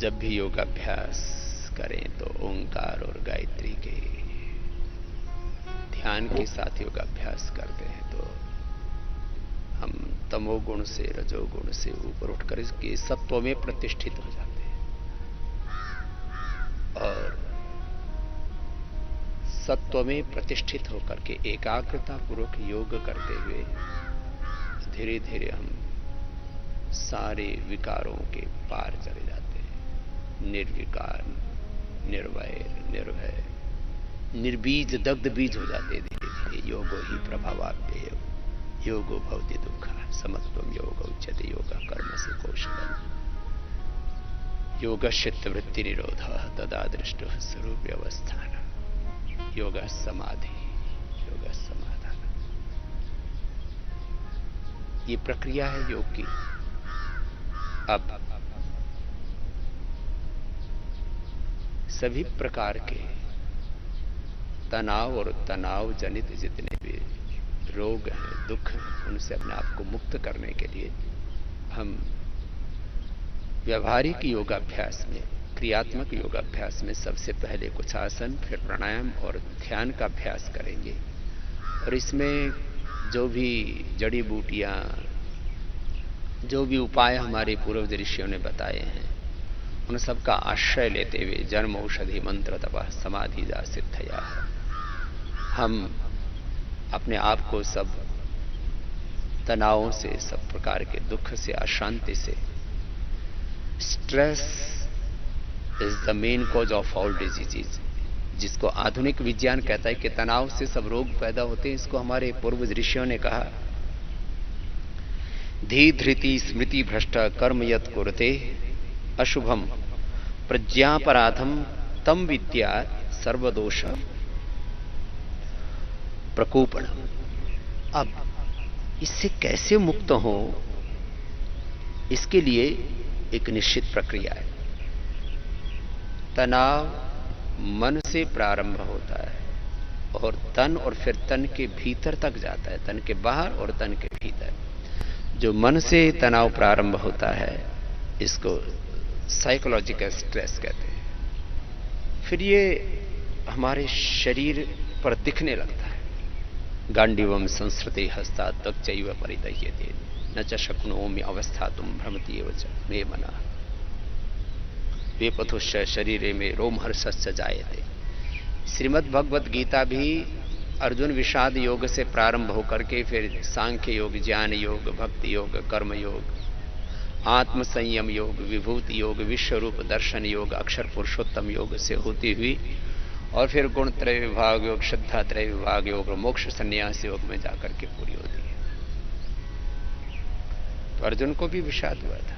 जब भी योगाभ्यास करें तो ओंकार और गायत्री के ध्यान के साथ योगाभ्यास करते हैं तो हम तमोगुण से रजोगुण से ऊपर उठकर इसके सत्व में प्रतिष्ठित हो जाते हैं और सत्व में प्रतिष्ठित होकर के एकाग्रता पूर्वक योग करते हुए धीरे धीरे हम सारे विकारों के पार चले जाते हैं। निर्विकार, निर्वैर, निर्भय, निर्बीज, दग्ध बीज हो जाते धीरे धीरे। योगो ही प्रभावाप्य योगो भवति दुःख समत्वम योग उच्यते योगा कर्म से कौशलम योग चित्तवृत्ति निरोध तदा दृष्ट स्वरूप अवस्थान योग समाधि योग समाधान। ये प्रक्रिया है योग की। अब सभी प्रकार के तनाव और तनाव जनित जितने भी रोग हैं, दुख हैं, उनसे अपने आप को मुक्त करने के लिए हम व्यवहारिक योगाभ्यास में, क्रियात्मक योगाभ्यास में सबसे पहले कुछ आसन, फिर प्राणायाम और ध्यान का अभ्यास करेंगे। और इसमें जो भी जड़ी बूटियां, जो भी उपाय हमारे पूर्व ऋषियों ने बताए हैं, उन सब का आश्रय लेते हुए जन्म औषधि मंत्र तपः समाधि जा सिद्धया हम अपने आप को सब तनावों से, सब प्रकार के दुख से, अशांति से, stress is the main cause of all diseases, जिसको आधुनिक विज्ञान कहता है कि तनाव से सब रोग पैदा होते हैं, इसको हमारे पूर्व ऋषियों ने कहा धी धृति स्मृति भ्रष्ट कर्म यत् कुरुते अशुभम प्रज्ञापराधम तम विद्या सर्वदोष प्रकोपण। अब इससे कैसे मुक्त हो, इसके लिए एक निश्चित प्रक्रिया है। तनाव मन से प्रारंभ होता है और तन और फिर तन के भीतर तक जाता है, तन के बाहर और तन के भीतर। जो मन से तनाव प्रारंभ होता है इसको साइकोलॉजिकल स्ट्रेस कहते हैं। फिर ये हमारे शरीर पर दिखने लगता है। गांडीवम संस्कृति हस्ता तक चैव परिदह्यते न च शक्नोमि अवस्थातुम भ्रमति एव च मे मनः वेपथुश्च शरीरे में रोमहर्षश्च जायते। श्रीमद् भगवत गीता भी अर्जुन विषाद योग से प्रारंभ होकर के फिर सांख्य योग, ज्ञान योग, भक्ति योग, कर्म योग, आत्म संयम योग, विभूति योग, विश्वरूप दर्शन योग, अक्षर पुरुषोत्तम योग से होती हुई और फिर गुण त्रय विभाग योग, श्रद्धा त्रय विभाग योग और मोक्ष संन्यास योग में जाकर के पूरी होती है। तो अर्जुन को भी विषाद हुआ था।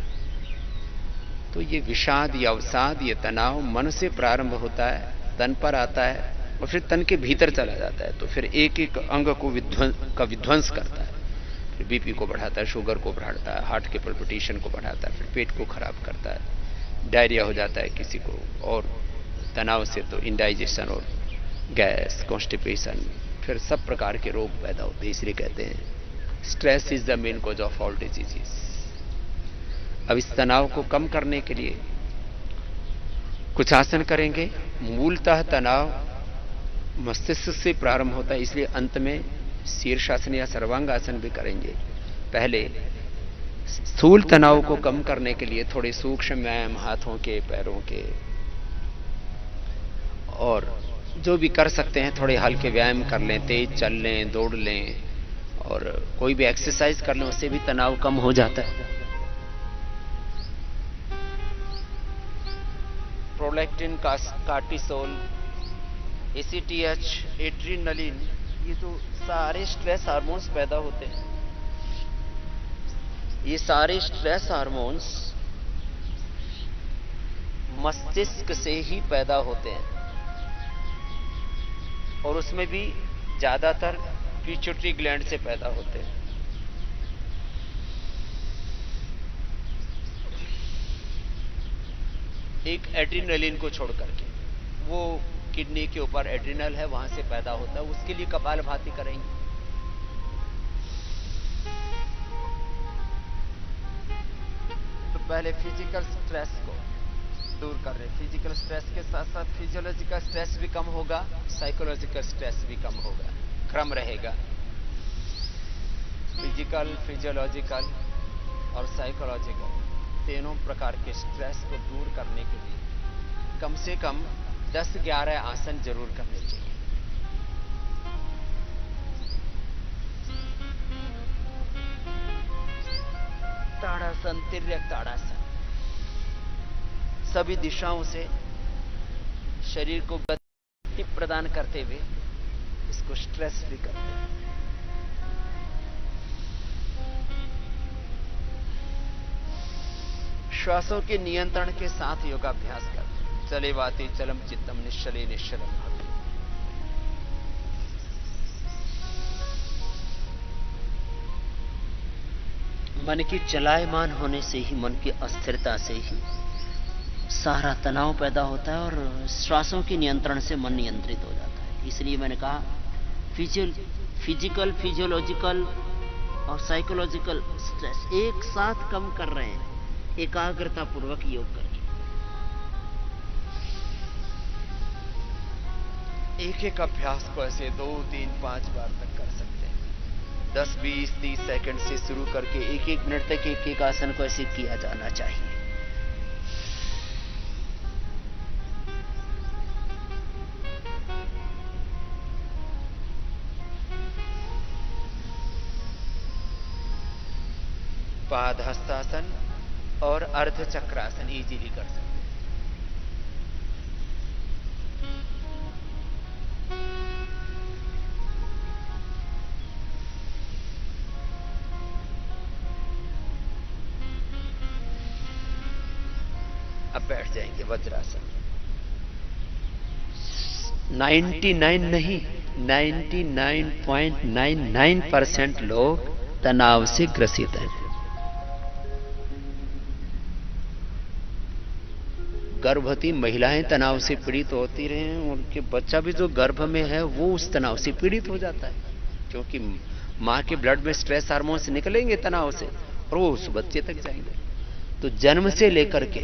तो ये विषाद, ये अवसाद, ये तनाव मन से प्रारंभ होता है, तन पर आता है और फिर तन के भीतर चला जाता है। तो फिर एक एक अंग को विध्वंस करता है। फिर बीपी को बढ़ाता है, शुगर को बढ़ाता है, हार्ट के पल्पिटेशन को बढ़ाता है, फिर पेट को खराब करता है, डायरिया हो जाता है किसी को, और तनाव से तो इंडाइजेशन और गैस, कॉन्स्टिपेशन, फिर सब प्रकार के रोग पैदा होते हैं। इसलिए कहते हैं stress is the main cause of all diseases. अब इस तनाव को कम करने के लिए कुछ आसन करेंगे। मूलतः तनाव मस्तिष्क से प्रारंभ होता है, इसलिए अंत में शीर्षासन या सर्वांगासन भी करेंगे। पहले स्थूल तनाव को कम करने के लिए थोड़े सूक्ष्म व्यायाम हाथों के, पैरों के, और जो भी कर सकते हैं थोड़े हल्के व्यायाम कर लें, तेज चल लें, दौड़ लें और कोई भी एक्सरसाइज कर लें, उससे भी तनाव कम हो जाता है। प्रोलैक्टिन, कार्टिसोल, एसीटीएच, एड्रीनलिन, ये तो सारे स्ट्रेस हार्मोन्स पैदा होते हैं। ये सारे स्ट्रेस हार्मोन्स मस्तिष्क से ही पैदा होते हैं, और उसमें भी ज्यादातर पिट्यूटरी ग्लैंड से पैदा होते हैं। एक एड्रीनलिन को छोड़ करके, वो किडनी के ऊपर एड्रिनल है, वहां से पैदा होता है। उसके लिए कपालभाति करेंगे। तो पहले फिजिकल स्ट्रेस को दूर कर रहे। फिजिकल स्ट्रेस के साथ साथ फिजियोलॉजिकल स्ट्रेस भी कम होगा, साइकोलॉजिकल स्ट्रेस भी कम होगा, क्रम रहेगा। फिजिकल, फिजियोलॉजिकल और साइकोलॉजिकल तीनों प्रकार के स्ट्रेस को दूर करने के लिए कम से कम 10-11 आसन जरूर करने चाहिए। ताड़ासन, तिर्यक ताड़ासन, सभी दिशाओं से शरीर को गति प्रदान करते हुए इसको स्ट्रेस फ्री करते हैं। श्वासों के नियंत्रण के साथ योगाभ्यास करते हैं। चले वाति चलम चित्तम निश्चले निश्चलम भक्ति। मन की चलायमान होने से ही, मन की अस्थिरता से ही सारा तनाव पैदा होता है, और श्वासों के नियंत्रण से मन नियंत्रित हो जाता है। इसलिए मैंने कहा फिजिकल, फिजियोलॉजिकल और साइकोलॉजिकल स्ट्रेस एक साथ कम कर रहे हैं एकाग्रता पूर्वक योग करके। एक एक अभ्यास को ऐसे 2, 3, 5 बार तक कर सकते हैं। 10, 20, 30 सेकंड से शुरू करके 1-1 मिनट तक एक एक आसन को ऐसे किया जाना चाहिए। पाद हस्तासन और अर्ध चक्रासन इजीली कर सकते हैं। अब बैठ जाएंगे वज्रासन। 99 नहीं, 99.99% लोग तनाव से ग्रसित हैं। गर्भवती महिलाएं तनाव से पीड़ित होती रहे हैं, उनके बच्चा भी जो गर्भ में है वो उस तनाव से पीड़ित हो जाता है, क्योंकि मां के ब्लड में स्ट्रेस हार्मोन्स निकलेंगे तनाव से और वो उस बच्चे तक जाएंगे। तो जन्म से लेकर के,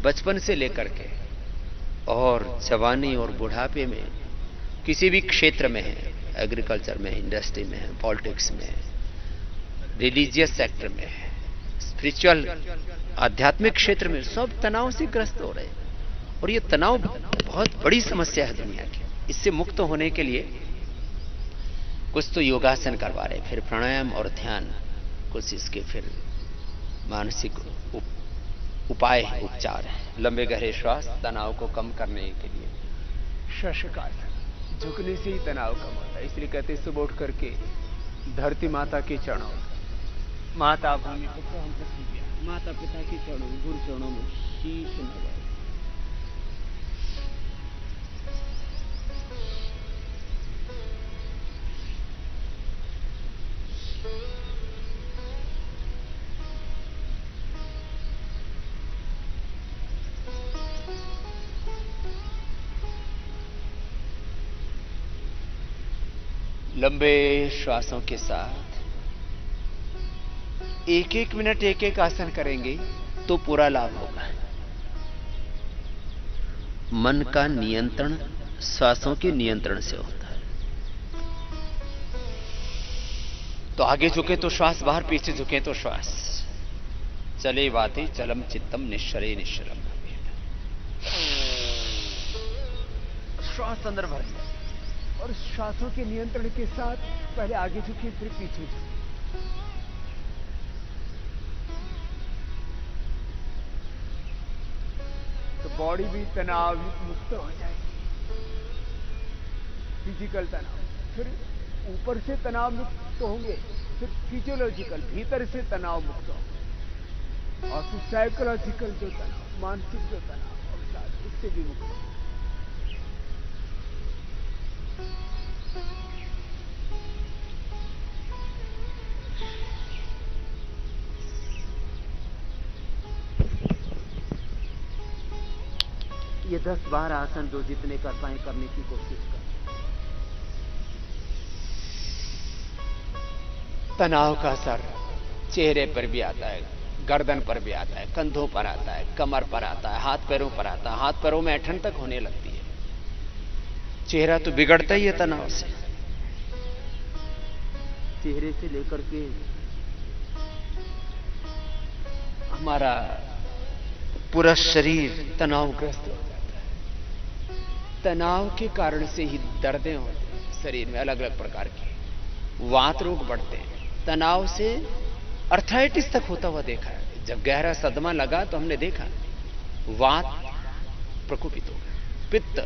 बचपन से लेकर के और जवानी और बुढ़ापे में किसी भी क्षेत्र में है, एग्रीकल्चर में, इंडस्ट्री में है, पॉलिटिक्स में है, रिलीजियस सेक्टर में है, स्पिरिचुअल आध्यात्मिक क्षेत्र में, सब तनाव से ग्रस्त हो रहे हैं। और ये तनाव बहुत बड़ी समस्या है दुनिया की। इससे मुक्त होने के लिए कुछ तो योगासन करवा रहे, फिर प्राणायाम और ध्यान, कुछ इसके फिर मानसिक उपाय, उपचार है। लंबे गहरे श्वास तनाव को कम करने के लिए। शशकासन, झुकने से ही तनाव कम होता है। इसलिए कहते हैं सुबह उठ करके धरती माता के चरणों, माता भूमि पुत्र हम पृथ्वी, माता पिता के चरणों, गुरु चरणों में शीश नवाएं। लंबे श्वासों के साथ 1-1 मिनट 1-1 आसन करेंगे तो पूरा लाभ होगा। मन का नियंत्रण श्वासों के नियंत्रण से होता है। तो आगे झुके तो श्वास बाहर, पीछे झुके तो श्वास। चले वाति चलम चित्तम निश्चले निश्चलम। श्वास अंदर भर लिया और श्वासों के नियंत्रण के साथ पहले आगे झुके फिर पीछे झुके। तो बॉडी भी तनाव मुक्त हो जाएगी, फिजिकल तनाव। फिर ऊपर से तनाव मुक्त होंगे, फिर फिजियोलॉजिकल भीतर से तनाव मुक्त होंगे, और फिर साइकोलॉजिकल जो तनाव, मानसिक जो तनाव अवसाद, उससे भी मुक्त होंगे। ये 10-12 आसन जो जितने कर पाए करने की कोशिश कर। तनाव का असर चेहरे पर भी आता है, गर्दन पर भी आता है, कंधों पर आता है, कमर पर आता है, हाथ पैरों पर आता है। हाथ पैरों में ऐंठन तक होने लगती है। चेहरा तो बिगड़ता ही है तनाव से। चेहरे से लेकर के हमारा पूरा शरीर तनावग्रस्त हो जाता है। तनाव के कारण से ही दर्दें होती हैं शरीर में, अलग अलग प्रकार की वात रोग बढ़ते हैं। तनाव से अर्थराइटिस तक होता हुआ देखा है। जब गहरा सदमा लगा तो हमने देखा वात प्रकोपित हो गया, पित्त,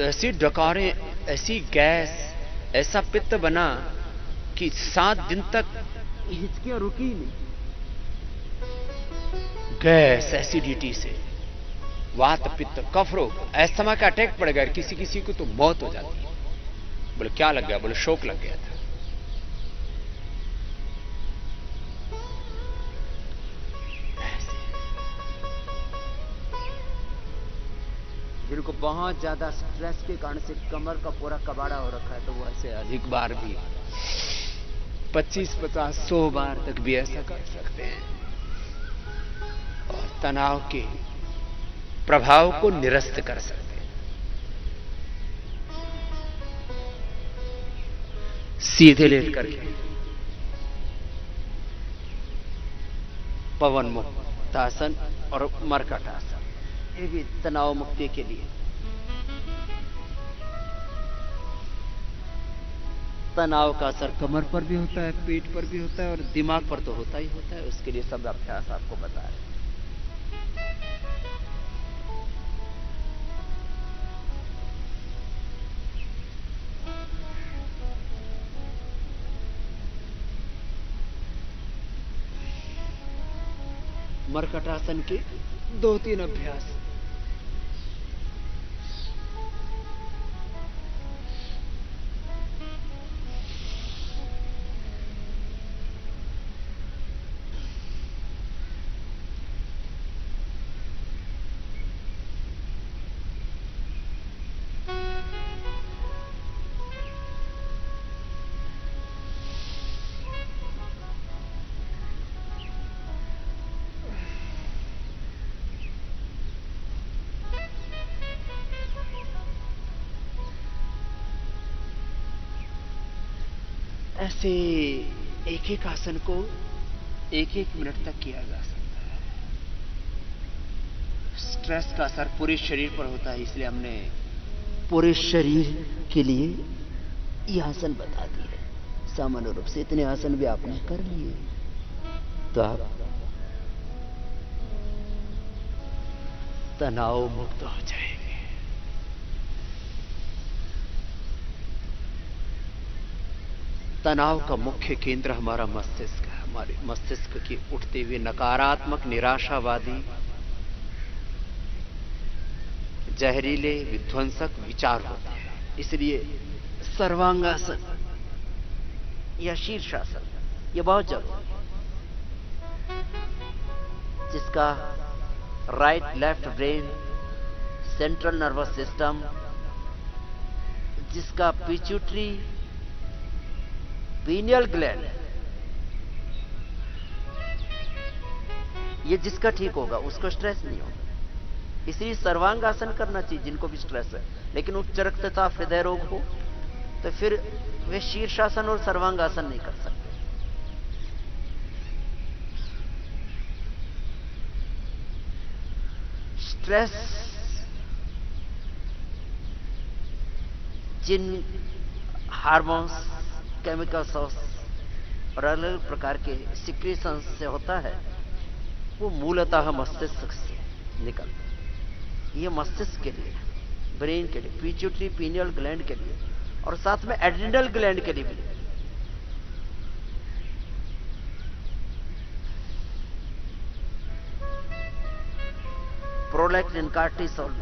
ऐसी डकारें, ऐसी गैस, ऐसा पित्त बना कि 7 दिन तक हिचकियां रुकी नहीं। गैस, एसिडिटी से, वात, पित्त, कफ रोग, अस्थमा का अटैक पड़ गया। किसी किसी को तो मौत हो जाती है। बोले क्या लग गया? बोले शोक लग गया था। जिनको बहुत ज्यादा स्ट्रेस के कारण से कमर का पूरा कबाड़ा हो रखा है, तो वो ऐसे अधिक बार भी 25, 50, 100 बार तक भी ऐसा कर सकते हैं और तनाव के प्रभाव को निरस्त कर सकते हैं। सीधे लेट करके पवन मुक्त आसन और मरकट आसन, ये भी तनाव मुक्ति के लिए। तनाव का असर कमर पर भी होता है, पेट पर भी होता है और दिमाग पर तो होता ही होता है। उसके लिए सब अभ्यास आपको बता रहे हैं। मरकटासन के 2-3 अभ्यास। ऐसे एक एक आसन को 1-1 मिनट तक किया जा सकता है। स्ट्रेस का असर पूरे शरीर पर होता है, इसलिए हमने पूरे शरीर के लिए ये आसन बता दिए। सामान्य रूप से इतने आसन भी आपने कर लिए तो आप तनाव मुक्त हो जाएंगे। तनाव का मुख्य केंद्र हमारा मस्तिष्क है। हमारे मस्तिष्क की उठते हुए नकारात्मक, निराशावादी, जहरीले, विध्वंसक विचार होते हैं। इसलिए सर्वांगासन या शीर्षासन ये बहुत जरूरी है, जिसका right left brain, central nervous system, जिसका पिट्यूटरी, पीनियल ग्लैंड, ये जिसका ठीक होगा उसको स्ट्रेस नहीं होगा। इसलिए सर्वांगासन करना चाहिए जिनको भी स्ट्रेस है। लेकिन उच्च रक्तचाप, हृदय रोग हो तो फिर वे शीर्षासन और सर्वांगासन नहीं कर सकते। स्ट्रेस जिन हार्मोन्स, केमिकल्स और अलग अलग प्रकार के सिक्रीशंस से होता है, वो मूलतः मस्तिष्क से निकलता है। ये मस्तिष्क के लिए, ब्रेन के लिए, पिट्यूटरी पीनियल ग्लैंड के लिए, और साथ में एड्रिनल ग्लैंड के लिए भी। Prolactin, cortisol,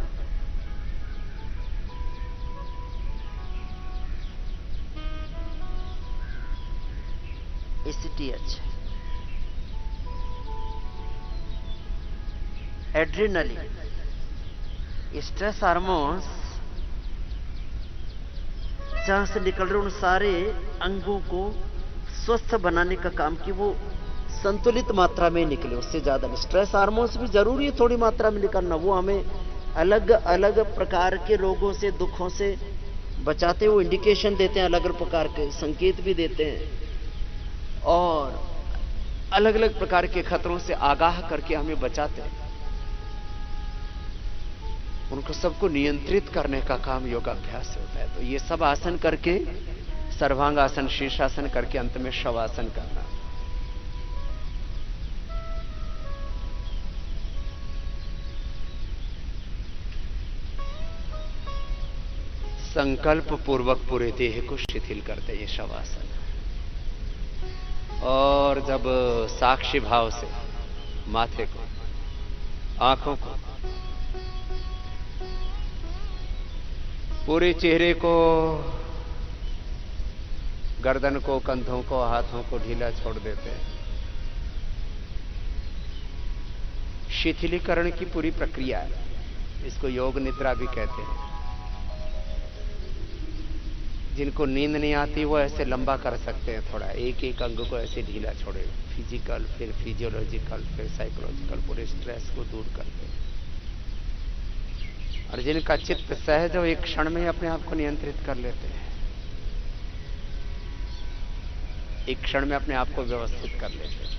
ACTH, adrenaline, stress hormones जहां से निकल रहे उन सारे अंगों को स्वस्थ बनाने का काम कि वो संतुलित मात्रा में निकले, उससे ज्यादा नहीं। स्ट्रेस हार्मोन्स भी जरूरी है थोड़ी मात्रा में निकलना, वो हमें अलग अलग प्रकार के रोगों से, दुखों से बचाते हुए इंडिकेशन देते हैं, अलग अलग प्रकार के संकेत भी देते हैं, और अलग अलग प्रकार के खतरों से आगाह करके हमें बचाते हैं। उनको सबको नियंत्रित करने का काम योगाभ्यास होता है। तो ये सब आसन करके, सर्वांग आसन, शीर्षासन करके अंत में शवासन करना। संकल्प पूर्वक पूरे देह को शिथिल करते ये शवासन। और जब साक्षी भाव से माथे को, आंखों को, पूरे चेहरे को, गर्दन को, कंधों को, हाथों को ढीला छोड़ देते हैं। शिथिलीकरण की पूरी प्रक्रिया है, इसको योग निद्रा भी कहते हैं। जिनको नींद नहीं आती वो ऐसे लंबा कर सकते हैं थोड़ा, एक एक अंग को ऐसे ढीला छोड़े, फिजिकल, फिर फिजियोलॉजिकल, फिर साइकोलॉजिकल, पूरे स्ट्रेस को दूर करते हैं। और जिनका चित्त सहज हो, एक क्षण में अपने आप को नियंत्रित कर लेते हैं, एक क्षण में अपने आप को व्यवस्थित कर लेते हैं।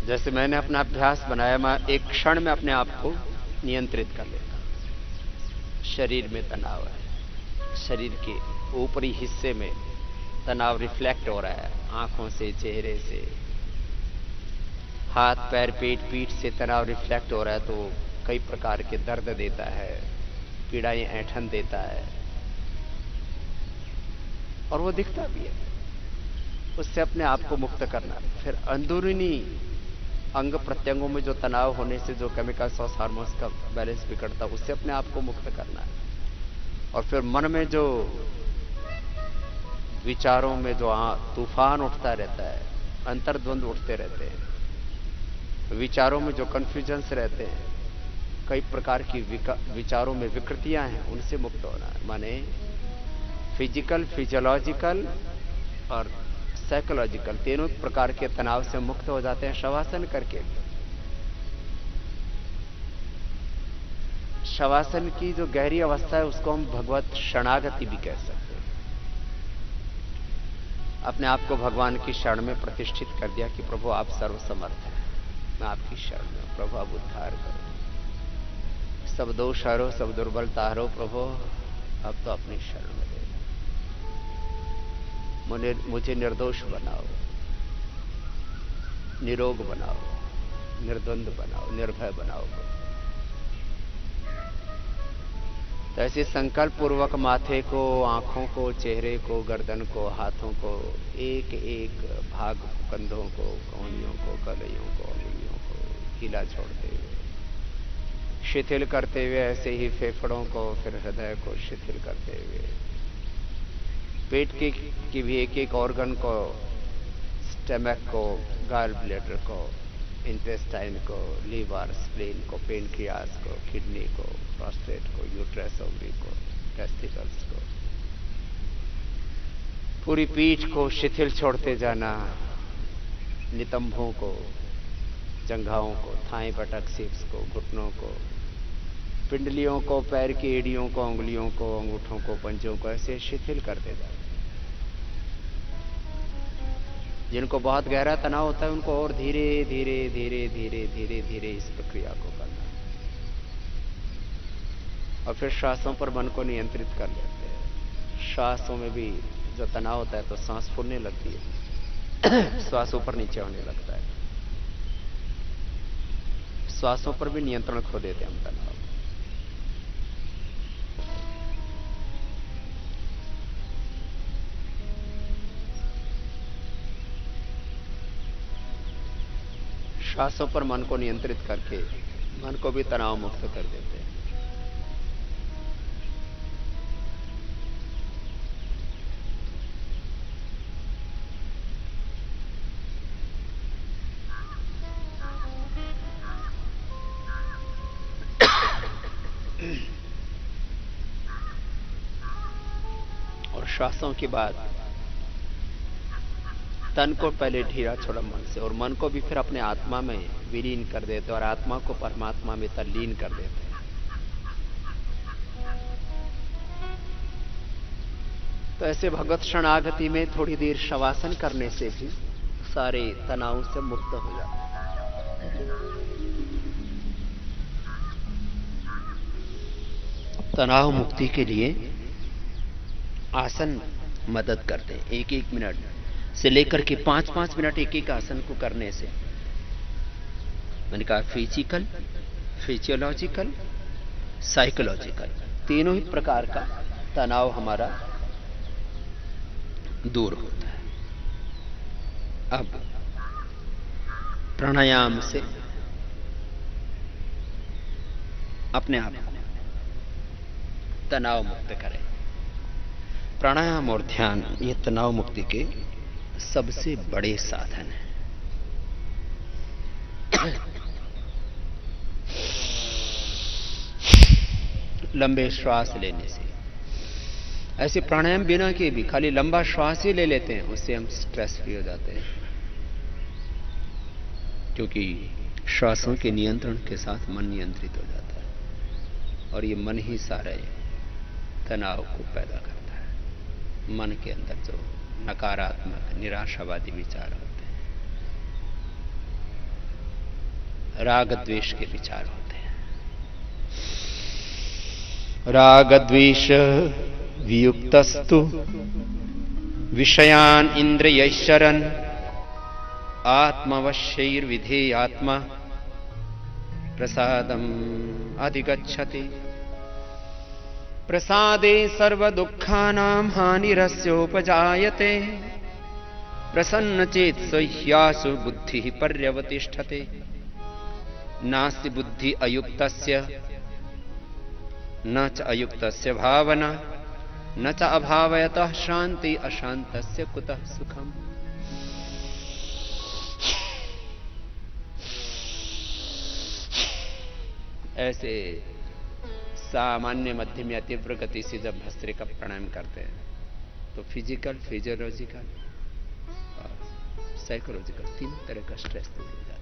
जैसे मैंने अपना अभ्यास बनाया, मैं एक क्षण में अपने आप को नियंत्रित कर लेता हूं। शरीर में तनाव है, शरीर के ऊपरी हिस्से में तनाव रिफ्लेक्ट हो रहा है, आंखों से, चेहरे से, हाथ पैर पेट पीठ से तनाव रिफ्लेक्ट हो रहा है, तो कई प्रकार के दर्द देता है, पीड़ाएं, ऐंठन देता है, और वो दिखता भी है। उससे अपने आप को मुक्त करना। फिर अंदरूनी अंग प्रत्यंगों में जो तनाव होने से जो केमिकल्स और हार्मोन्स का बैलेंस बिगड़ता है, उससे अपने आप को मुक्त करना है। और फिर मन में जो विचारों में जो तूफान उठता रहता है, अंतर्द्वंद उठते रहते हैं, विचारों में जो कंफ्यूजन्स रहते हैं, कई प्रकार की विचारों में विकृतियां हैं, उनसे मुक्त होना है। माने फिजिकल, फिजियोलॉजिकल और साइकोलॉजिकल, तीनों प्रकार के तनाव से मुक्त हो जाते हैं शवासन करके। शवासन की जो गहरी अवस्था है उसको हम भगवत शरणागति भी कह सकते हैं। अपने आप को भगवान की शरण में प्रतिष्ठित कर दिया कि प्रभु आप सर्वसमर्थ हैं, मैं आपकी शरण में, प्रभु आप उद्धार करो, सब दोष हरो, सब दुर्बलता हरो, प्रभु अब तो अपनी शरण में मुझे निर्दोष बनाओ, निरोग बनाओ, निर्द्वंद बनाओ, निर्भय बनाओ। तो ऐसे संकल्प पूर्वक माथे को, आंखों को, चेहरे को, गर्दन को, हाथों को, एक एक भाग को, कंधों को, कोहनियों को, कलाइयों को, अंगुलियों को ढीला छोड़ते हुए, शिथिल करते हुए, ऐसे ही फेफड़ों को, फिर हृदय को शिथिल करते हुए, पेट की भी एक एक ऑर्गन को, स्टमक को, गॉल ब्लैडर को, इंटेस्टाइन को, लीवर, स्प्लीन को, पेनक्रियास को, किडनी को, प्रोस्टेट को, यूट्रस, ओवरी को, टेस्टिकल्स को, पूरी पीठ को शिथिल छोड़ते जाना, नितंबों को, जंघाओं को, थाई बटक सिप्स को, घुटनों को, पिंडलियों को, पैर की एड़ियों को, उंगलियों को, अंगूठों को, पंजों को ऐसे शिथिल करते जाना। जिनको बहुत गहरा तनाव होता है उनको और धीरे धीरे धीरे धीरे धीरे धीरे इस प्रक्रिया को करना, और फिर श्वासों पर मन को नियंत्रित कर लेते हैं। श्वासों में भी जो तनाव होता है तो सांस फूलने लगती है, श्वास ऊपर नीचे होने लगता है, श्वासों पर भी नियंत्रण खो देते हैं हम तनाव। श्वासों पर मन को नियंत्रित करके मन को भी तनाव मुक्त कर देते हैं। और श्वासों के बाद तन को पहले ढीला छोड़ा मन से, और मन को भी फिर अपने आत्मा में विलीन कर देते, और आत्मा को परमात्मा में तल्लीन कर देते हैं। तो ऐसे भगवत शरणागति में थोड़ी देर शवासन करने से भी सारे तनाव से मुक्त हो जाते हैं। तनाव मुक्ति के लिए आसन मदद करते हैं। 1-1 मिनट से लेकर के 5-5 मिनट एक एक आसन को करने से, मैंने कहा फिजिकल, फिजियोलॉजिकल, साइकोलॉजिकल, तीनों ही प्रकार का तनाव हमारा दूर होता है। अब प्राणायाम से अपने आप को तनाव मुक्त करें। प्राणायाम और ध्यान ये तनाव मुक्ति के सबसे बड़े साधन हैं। लंबे श्वास लेने से, ऐसे प्राणायाम बिना के भी खाली लंबा श्वास ही ले लेते हैं, उससे हम स्ट्रेस फ्री हो जाते हैं, क्योंकि श्वासों के नियंत्रण के साथ मन नियंत्रित हो जाता है, और ये मन ही सारे तनाव को पैदा करता है। मन के अंदर जो नकारात्मक निराशावादी विचार होते हैं, राग द्वेष के विचार होते हैं, राग द्वेष वियुक्तस्तु विषयान इंद्रियैश्चरन् आत्मवश्यैर्विधेयात्मा प्रसादम अधिगच्छति। प्रसादे सर्वदुःखानां हानिरस्योपजायते। प्रसन्नचेत्स ह्यासु बुद्धिः पर्यवतिष्ठते। नास्ति बुद्धि अयुक्तस्य न च अयुक्तस्य भावना न च अभावयतः शांति अशांतस्य कुतः सुखम्। ऐसे सामान्य मध्यम या तीव्र गति से जब भस्त्रिका प्राणायाम करते हैं तो फिजिकल, फिजियोलॉजिकल और साइकोलॉजिकल तीन तरह का स्ट्रेस दूर हो जाता है।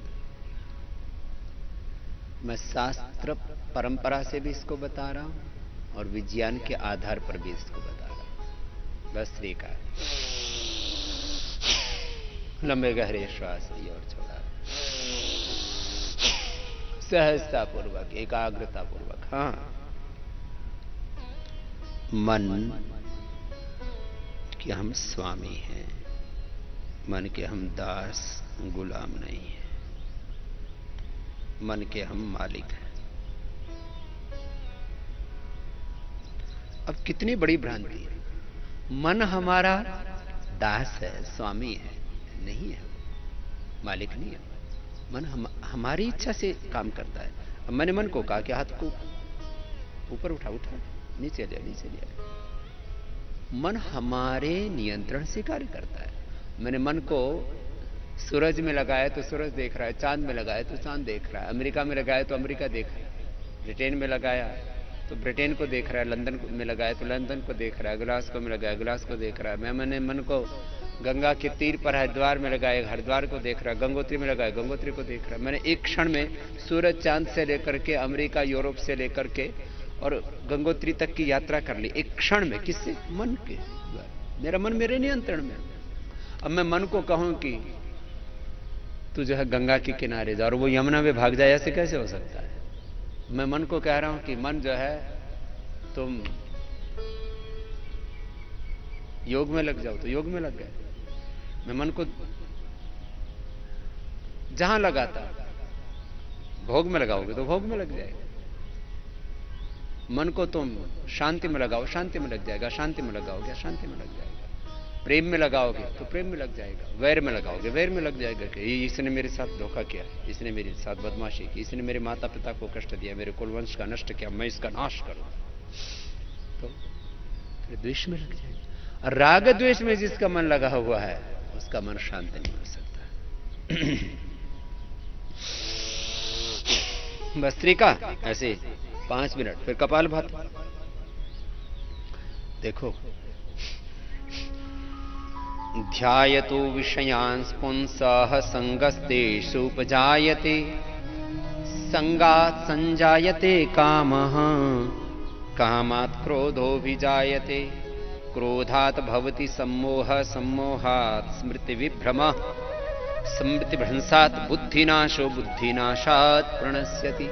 मैं शास्त्र परंपरा से भी इसको बता रहा हूं और विज्ञान के आधार पर भी इसको बता रहा हूं। भस्त्रिका, लंबे गहरे श्वास लिए और छोड़ा, सहजता पूर्वक, एकाग्रता पूर्वक। हाँ, मन के हम स्वामी हैं, मन के हम दास गुलाम नहीं हैं, मन के हम मालिक हैं। अब कितनी बड़ी भ्रांति है, मन हमारा दास है, स्वामी है, नहीं है, मालिक नहीं है। मन हमारी इच्छा से काम करता है। अब मैंने मन को कहा कि हाथ को ऊपर उठा, नीचे ले, नीचे ले। मन हमारे नियंत्रण से कार्य करता है। मैंने मन को सूरज में लगाया तो सूरज देख रहा है, चांद में लगाया तो चांद देख रहा है, अमेरिका में लगाया तो अमेरिका देख रहा है, ब्रिटेन में लगाया तो ब्रिटेन को देख रहा है, लंदन में लगाया तो लंदन को देख रहा है, ग्लासगो में लगाया ग्लास को देख रहा है। मैंने मन को गंगा के तीर पर हरिद्वार में लगाया, हरिद्वार को देख रहा है, गंगोत्री में लगाया, गंगोत्री को देख रहा है। मैंने एक क्षण में सूरज चांद से लेकर के अमेरिका, यूरोप से लेकर के और गंगोत्री तक की यात्रा कर ली एक क्षण में। किससे? मन के द्वारा। मेरा मन मेरे नियंत्रण में। अब मैं मन को कहूं कि तू जो है गंगा के किनारे जा और वो यमुना में भाग जाए, ऐसे कैसे हो सकता है? मैं मन को कह रहा हूं कि मन जो है तुम योग में लग जाओ, तो योग में लग गए। मैं मन को जहां लगाता भोग में लगाओगे तो भोग में लग जाएगा। मन को तुम शांति में लगाओ, शांति में लग जाएगा। शांति में लगाओगे, शांति में लग जाएगा। प्रेम में लगाओगे तो प्रेम में लग जाएगा। वैर में लगाओगे, वैर में लग जाएगा कि इसने मेरे साथ धोखा किया, इसने मेरे साथ बदमाशी की, इसने मेरे माता पिता को कष्ट दिया, मेरे कुलवंश का नष्ट किया, मैं इसका नाश करूं, तो फिर द्वेष में लग जाएगा। और राग द्वेष में जिसका मन लगा हुआ है उसका मन शांत नहीं हो सकता। भस्त्रिका ऐसे 5 मिनट, फिर कपालभाति। देखो, ध्यायतो विषयांस पुंसः संगस्तेषु उपजायते, संगात् संजायते कामः, कामात् क्रोधोऽभिजायते, क्रोधात् भवति सम्मोहः, सम्मोहात् स्मृतिविभ्रमः, स्मृतिभ्रंशात् बुद्धिनाशो, बुद्धिनाशात् प्रणश्यति।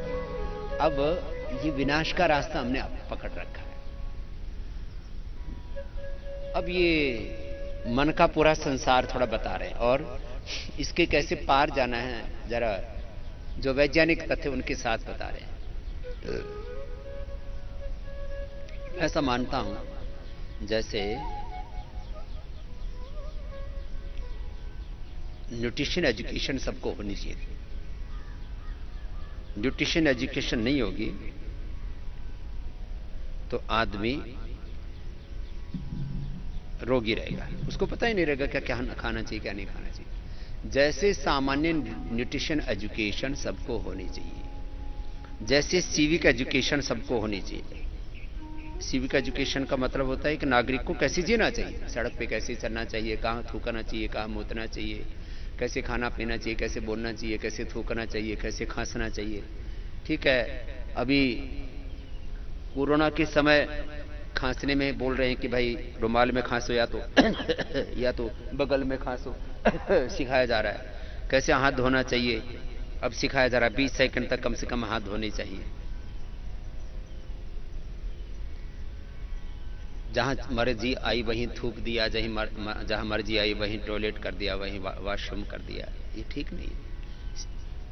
अब ये विनाश का रास्ता हमने पकड़ रखा है। अब ये मन का पूरा संसार थोड़ा बता रहे हैं और इसके कैसे पार जाना है, जरा जो वैज्ञानिक तथ्य उनके साथ बता रहे हैं। ऐसा मानता हूं जैसे न्यूट्रिशन एजुकेशन सबको होनी चाहिए। न्यूट्रिशन एजुकेशन नहीं होगी तो आदमी रोगी रहेगा, उसको पता ही नहीं रहेगा क्या क्या खाना चाहिए, क्या नहीं खाना चाहिए। जैसे सामान्य न्यूट्रिशन एजुकेशन सबको होनी चाहिए, जैसे सिविक एजुकेशन सबको होनी चाहिए। सिविक एजुकेशन का मतलब होता है कि नागरिक को कैसे जीना चाहिए, सड़क पे कैसे चलना चाहिए, कहां थूकना चाहिए, कहां मूतना चाहिए, कैसे खाना पीना चाहिए, कैसे बोलना चाहिए, कैसे थूकना चाहिए, कैसे खांसना चाहिए। ठीक है, अभी कोरोना के समय खांसने में बोल रहे हैं कि भाई रुमाल में खांसो या तो बगल में खांसो सिखाया जा रहा है। कैसे हाथ धोना चाहिए अब सिखाया जा रहा है, 20 सेकंड तक कम से कम हाथ धोने चाहिए। जहां मर्जी आई वहीं थूक दिया, जहां मर्जी आई वहीं टॉयलेट कर दिया, वहीं वॉशरूम कर दिया, ये ठीक नहीं है।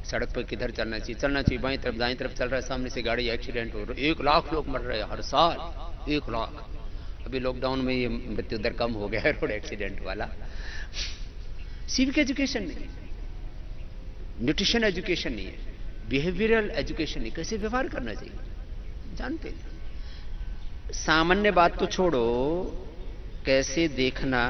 सड़क पर किधर चलना चाहिए, बाईं तरफ दाईं तरफ चल रहा है, सामने से गाड़ी एक्सीडेंट हो रहा है, 1 लाख लोग मर रहे हैं हर साल, 1 लाख। अभी लॉकडाउन में ये मृत्यु दर कम हो गया है रोड एक्सीडेंट वाला। सिविक एजुकेशन नहीं है, न्यूट्रिशन एजुकेशन नहीं है, बिहेवियरल एजुकेशन नहीं, कैसे व्यवहार करना चाहिए जानते नहीं। सामान्य बात तो छोड़ो, कैसे देखना,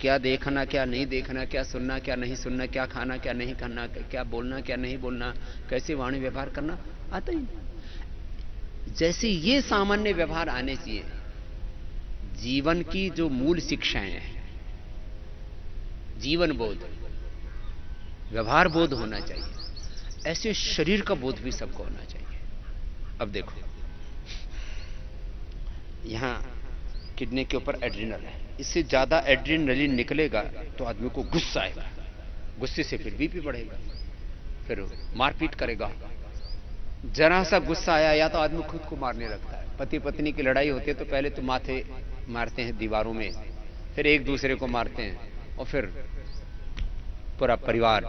क्या देखना क्या नहीं देखना, क्या सुनना क्या नहीं सुनना, क्या खाना क्या नहीं खाना, क्या बोलना क्या नहीं बोलना, कैसे वाणी व्यवहार करना, आता ही नहीं। जैसे ये सामान्य व्यवहार आने चाहिए, जीवन की जो मूल शिक्षाएं हैं, जीवन बोध, व्यवहार बोध होना चाहिए, ऐसे शरीर का बोध भी सबको होना चाहिए। अब देखो, यहां किडनी के ऊपर एड्रिनल है, इससे ज्यादा एड्रिनलिन निकलेगा तो आदमी को गुस्सा आएगा, गुस्से से फिर बीपी बढ़ेगा, फिर मारपीट करेगा। जरा सा गुस्सा आया या तो आदमी खुद को मारने लगता है। पति पत्नी की लड़ाई होती है तो पहले तो माथे मारते हैं दीवारों में, फिर एक दूसरे को मारते हैं और फिर पूरा परिवार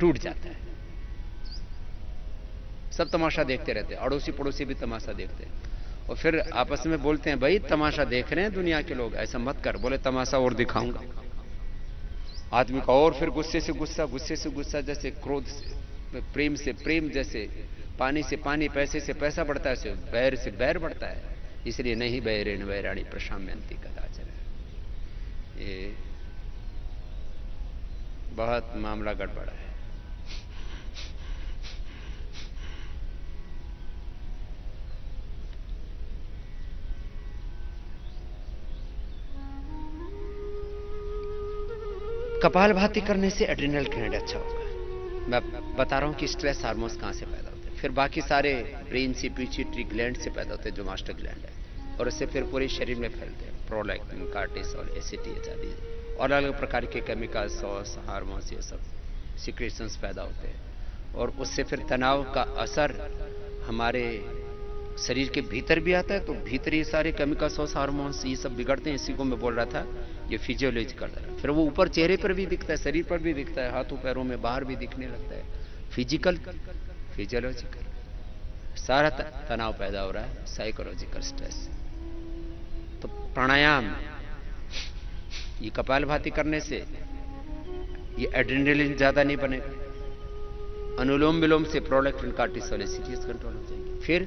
टूट जाता है। सब तमाशा देखते रहते हैं, अड़ोसी पड़ोसी भी तमाशा देखते हैं और फिर आपस में बोलते हैं भाई तमाशा देख रहे हैं दुनिया के लोग, ऐसा मत कर। बोले तमाशा और दिखाऊंगा। आदमी का और फिर गुस्से से गुस्सा, गुस्से से गुस्सा, जैसे क्रोध से प्रेम, जैसे पानी से पानी, पैसे से पैसा बढ़ता है, बैर से बैर बढ़ता है। इसलिए नहीं बैरेण वैराणी प्रशाम्यंती कदाचन। ये बहुत मामला गड़बड़ा है। कपालभाति करने से एड्रिनल ग्लैंड अच्छा होगा। मैं बता रहा हूं कि स्ट्रेस हार्मोन्स कहां से पैदा होते हैं, फिर बाकी सारे ब्रेन से पिट्यूटरी ग्लैंड से पैदा होते हैं जो मास्टर ग्लैंड है, और उससे फिर पूरे शरीर में फैलते हैं। प्रोलैक्टिन, कार्टिसोल, एसीटीएच आदि और अलग प्रकार के केमिकल्स और हार्मोन्स, ये सब सिक्रेशंस पैदा होते हैं और उससे फिर तनाव का असर हमारे शरीर के भीतर भी आता है। तो भीतर ये सारे केमिकल्स और हार्मोन्स ये सब बिगड़ते हैं। इसी को मैं बोल रहा था, ये फिजियोलॉजिकल है। फिर वो ऊपर चेहरे पर भी दिखता है, शरीर पर भी दिखता है, हाथों पैरों में, बाहर भी दिखने लगता है। फिजिकल, फिजियोलॉजिकल, सारा तनाव पैदा हो रहा है, साइकोलॉजिकल स्ट्रेस। तो प्राणायाम, ये कपालभाति करने से ये एड्रेनलिन ज्यादा नहीं बनेगा। अनुलोम विलोम से प्रोलैक्टिन, कार्टिसोल, एसीटीएच कंट्रोल हो जाएंगे। फिर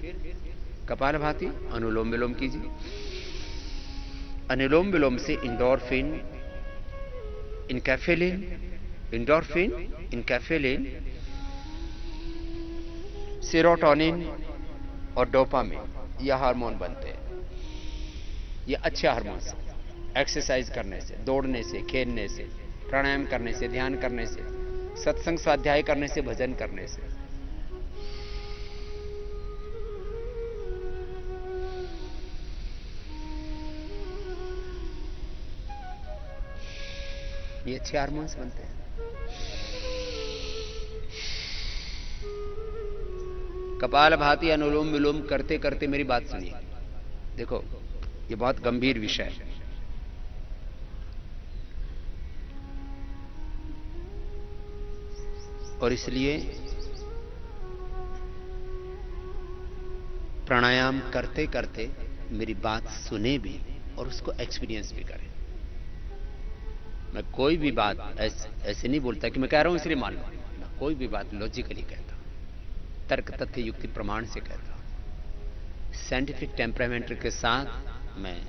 कपालभाति, अनुलोम विलोम कीजिए। अनुलोम विलोम से इंडोर्फिन, इनकैफेलिन, इंडोर्फिन, इनकैफेलिन, सेरोटोनिन और डोपामिन, ये हार्मोन बनते हैं। ये अच्छे हार्मोन्स हैं। एक्सरसाइज करने से, दौड़ने से, खेलने से, प्राणायाम करने से, ध्यान करने से, सत्संग स्वाध्याय करने से, भजन करने से। ये अच्छे हार्मोन्स बनते हैं। कपालभाति, अनुलोम विलोम करते करते मेरी बात सुनिए। देखो, ये बहुत गंभीर विषय है। और इसलिए प्राणायाम करते करते मेरी बात सुने भी और उसको एक्सपीरियंस भी करें। मैं कोई भी बात ऐसे नहीं बोलता कि मैं कह रहा हूं इसलिए मान लो। मैं कोई भी बात लॉजिकली कहता हूं, तर्क तथ्य युक्ति प्रमाण से कहता हूं। साइंटिफिक टेम्परामेंट के साथ मैं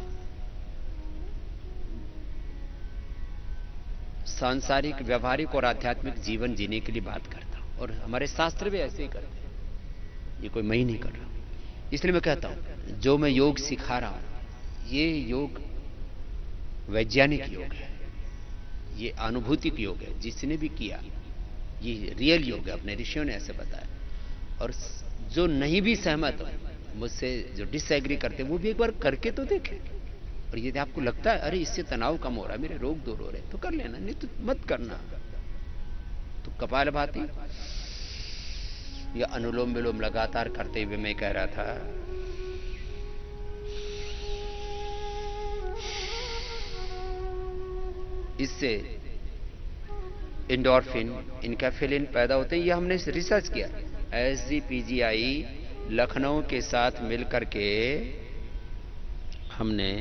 सांसारिक, व्यवहारिक और आध्यात्मिक जीवन जीने के लिए बात करता हूं। और हमारे शास्त्र भी ऐसे ही करते हैं, ये कोई मैं ही नहीं कर रहा। इसलिए मैं कहता हूं, जो मैं योग सिखा रहा हूं, ये योग वैज्ञानिक योग है, ये अनुभूतिक योग है। जिसने भी किया ये रियल योग है, अपने ऋषियों ने ऐसे बताया। और जो नहीं भी सहमत हो मुझसे, जो डिसएग्री करते हैं, वो भी एक बार करके तो देखें। और यदि आपको लगता है अरे इससे तनाव कम हो रहा है, मेरे रोग दूर हो रहे हैं, तो कर लेना, नहीं तो मत करना। तो कपालभाति या अनुलोम विलोम लगातार करते हुए मैं कह रहा था, इससे इंडोर्फिन, इनकैफेलिन पैदा होते हैं। ये हमने रिसर्च किया। एसजीपीजीआई लखनऊ के साथ मिलकर के हमने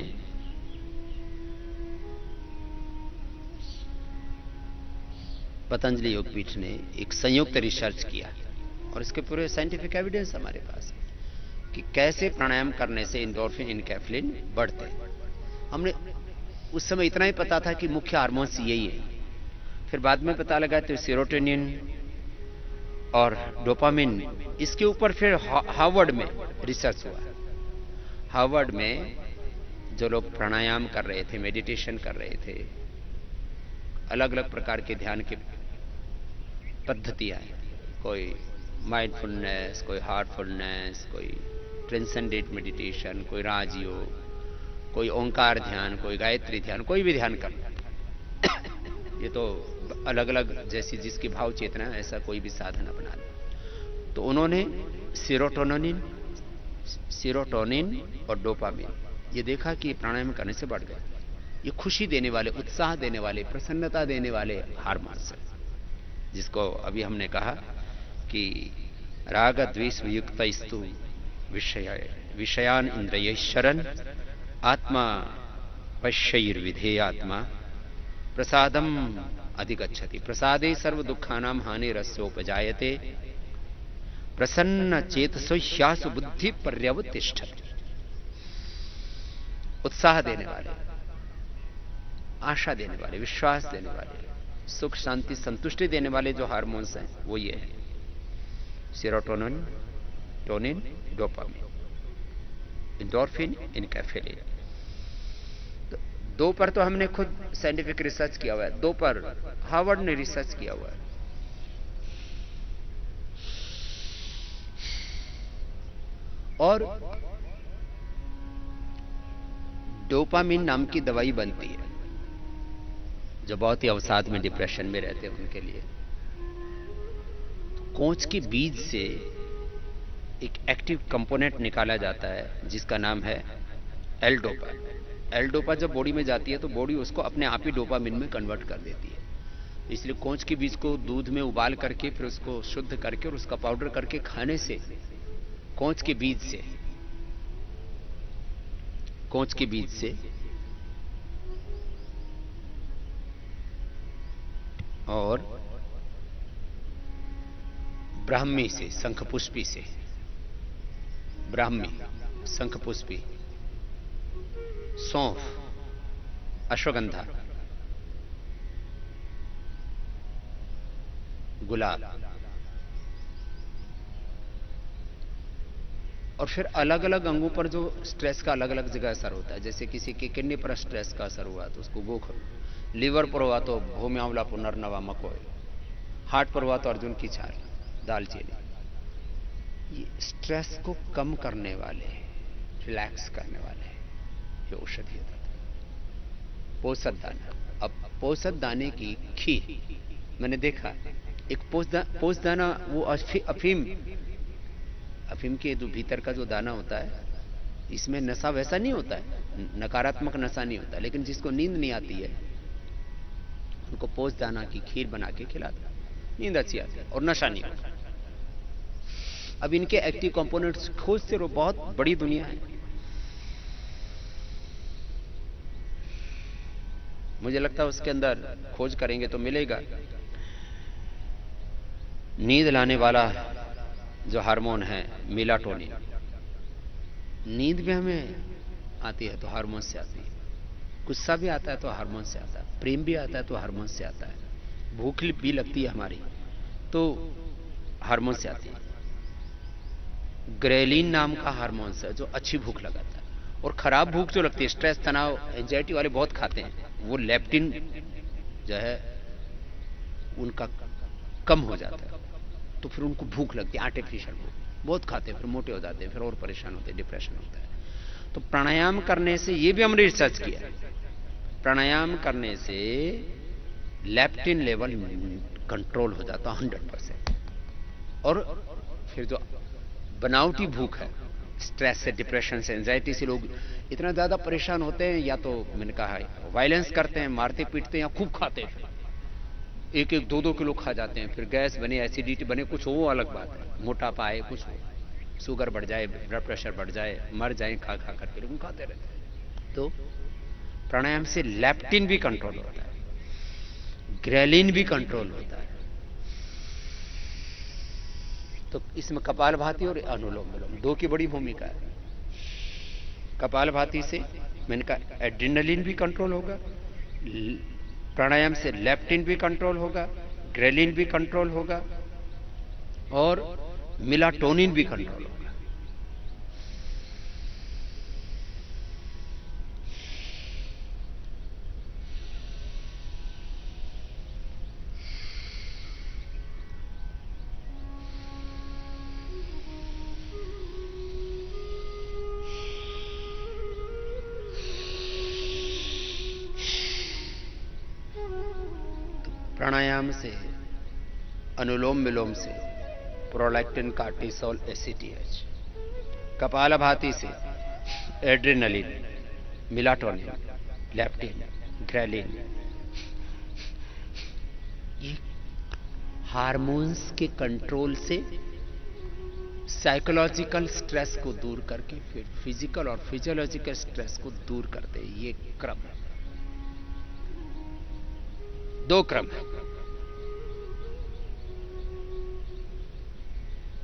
पतंजलि योगपीठ ने एक संयुक्त रिसर्च किया और इसके पूरे साइंटिफिक एविडेंस हमारे पास है कि कैसे प्राणायाम करने से इंडोर्फिन, इनकैफेलिन बढ़ते हैं। हमने उस समय इतना ही पता था कि मुख्य हार्मोन्स यही है। फिर बाद में पता लगा तो सेरोटोनिन और डोपामिन, इसके ऊपर फिर हार्वर्ड में रिसर्च हुआ। हार्वर्ड में जो लोग प्राणायाम कर रहे थे, मेडिटेशन कर रहे थे, अलग अलग प्रकार के ध्यान की पद्धतियां हैं, कोई माइंडफुलनेस, कोई हार्टफुलनेस, कोई ट्रांसेंडेंट मेडिटेशन, कोई राजयोग, कोई ओंकार ध्यान, कोई गायत्री ध्यान, कोई भी ध्यान करना। ये तो अलग अलग जैसी जिसकी भाव चेतना है, ऐसा कोई भी साधन अपना ले। तो उन्होंने सेरोटोनिन और डोपामिन ये देखा कि प्राणायाम करने से बढ़ गए। ये खुशी देने वाले, उत्साह देने वाले, प्रसन्नता देने वाले हार्मोन्स हैं, जिसको अभी हमने कहा कि राग द्वेष वियुक्त स्तु विषयान इंद्रिय शरण आत्मा पश्यैर्विधेयात्मा प्रसादम अधिगच्छति। प्रसादे सर्व दुखानां हानिरस्योपजायते प्रसन्न चेतसो ह्यासु बुद्धि पर्यवतिष्ठति। उत्साह देने वाले, आशा देने वाले, विश्वास देने वाले, सुख शांति संतुष्टि देने वाले जो हार्मोन्स हैं वो ये है, सेरोटोनिन, टोनिन, डोपामिन, इंडोर्फिन, इनकैफेलिन। दो पर तो हमने खुद साइंटिफिक रिसर्च किया हुआ है, दो पर हार्वर्ड ने रिसर्च किया हुआ है। और डोपामिन नाम की दवाई बनती है, जो बहुत ही अवसाद में, डिप्रेशन में रहते हैं उनके लिए। कोंच के बीज से एक एक्टिव कंपोनेंट निकाला जाता है जिसका नाम है एल-डोपा। एल-डोपा जब बॉडी में जाती है तो बॉडी उसको अपने आप ही डोपामिन में कन्वर्ट कर देती है। इसलिए कोंच के बीज को दूध में उबाल करके फिर उसको शुद्ध करके और उसका पाउडर करके खाने से, कोंच के बीज से, कोंच के बीज से और ब्राह्मी से, शंखपुष्पी से, ब्राह्मी, शंखपुष्पी, सौंफ, अश्वगंधा, गुलाब, और फिर अलग अलग अंगों पर जो स्ट्रेस का अलग अलग जगह असर होता है, जैसे किसी की किडनी पर स्ट्रेस का असर हुआ तो उसको गोख, लीवर पर हुआ तो भूमि आंवला, पुनर्नवा, मकोई, हार्ट पर हुआ तो अर्जुन की छाल, दालचीनी। ये स्ट्रेस को कम करने वाले, रिलैक्स करने वाले ये औषधि है। पोषक दाना, अब पोषक दाने की खीर मैंने देखा, एक पोषक दाना, वो अफीम के जो भीतर का जो दाना होता है, इसमें नशा वैसा नहीं होता है, नकारात्मक नशा नहीं होता, लेकिन जिसको नींद नहीं आती है उनको पोषक दाना की खीर बना के खिलाता, नींद अच्छी आती है और नशा नहीं होता। अब इनके एक्टिव कंपोनेंट्स खोजते रहो, बहुत बड़ी दुनिया है। मुझे लगता है उसके अंदर खोज करेंगे तो मिलेगा। नींद लाने वाला जो हार्मोन है मेलाटोनिन, नींद भी हमें आती है तो हार्मोन से आती है, गुस्सा भी आता है तो हार्मोन से आता है, प्रेम भी आता है तो हार्मोन से आता है, भूख भी लगती है हमारी तो हार्मोन से आती है। ग्रेलिन नाम का हार्मोन है जो अच्छी भूख लगाता है, और खराब भूख जो लगती है, स्ट्रेस, तनाव, एंजाइटी वाले बहुत खाते हैं, वो लेप्टिन जो है उनका कम हो जाता है, तो फिर उनको भूख लगती है, आर्टिफिशियल भूख, बहुत खाते हैं, फिर मोटे हो जाते हैं, फिर और परेशान होते हैं, डिप्रेशन होता है। तो प्राणायाम करने से, ये भी हमने रिसर्च किया, प्राणायाम करने से लेप्टिन लेवल कंट्रोल हो जाता 100%, और फिर जो बनावटी भूख है, स्ट्रेस से, डिप्रेशन से, एंजाइटी से लोग इतना ज्यादा परेशान होते हैं, या तो मैंने कहा वायलेंस करते हैं, मारते पीटते हैं, या खूब खाते हैं, एक एक 2-2 किलो खा जाते हैं, फिर गैस बने, एसिडिटी बने, कुछ हो वो अलग बात है, मोटापा आए, कुछ हो, शुगर बढ़ जाए, ब्लड प्रेशर बढ़ जाए, मर जाए खा खा करके, लेकिन खाते रहते हैं। तो प्राणायाम से लेप्टिन भी कंट्रोल होता है, ग्रेलिन भी कंट्रोल होता है। तो इसमें कपालभाति और अनुलोम विलोम 2 की बड़ी भूमिका है। कपालभाति से मैंने कहा एड्रेनलिन भी कंट्रोल होगा, प्राणायाम से लेप्टिन भी कंट्रोल होगा, ग्रेलिन भी कंट्रोल होगा, और मेलाटोनिन भी कंट्रोल होगा। प्राणायाम से, अनुलोम विलोम से प्रोलैक्टिन, कार्टिसोल, एसीटीएच, कपालभाति से एड्रेनलिन, मेलाटोनिन, लेप्टिन, ग्रेलिन, ये हार्मोन्स के कंट्रोल से साइकोलॉजिकल स्ट्रेस को दूर करके फिर फिजिकल और फिजियोलॉजिकल स्ट्रेस को दूर करते हैं। ये क्रम है, 2 क्रम है।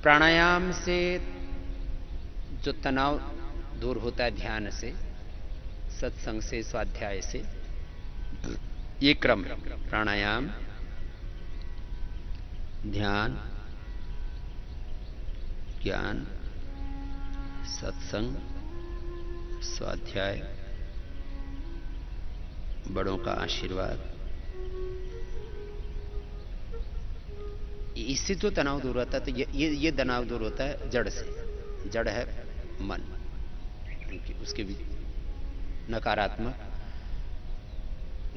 प्राणायाम से जो तनाव दूर होता है ध्यान से, सत्संग से, स्वाध्याय से, ये क्रम है। प्राणायाम, ध्यान, ज्ञान, सत्संग, स्वाध्याय, बड़ों का आशीर्वाद, इससे जो तनाव दूर होता है। तो ये तनाव दूर होता है जड़ से। जड़ है मन, उसके भी नकारात्मक,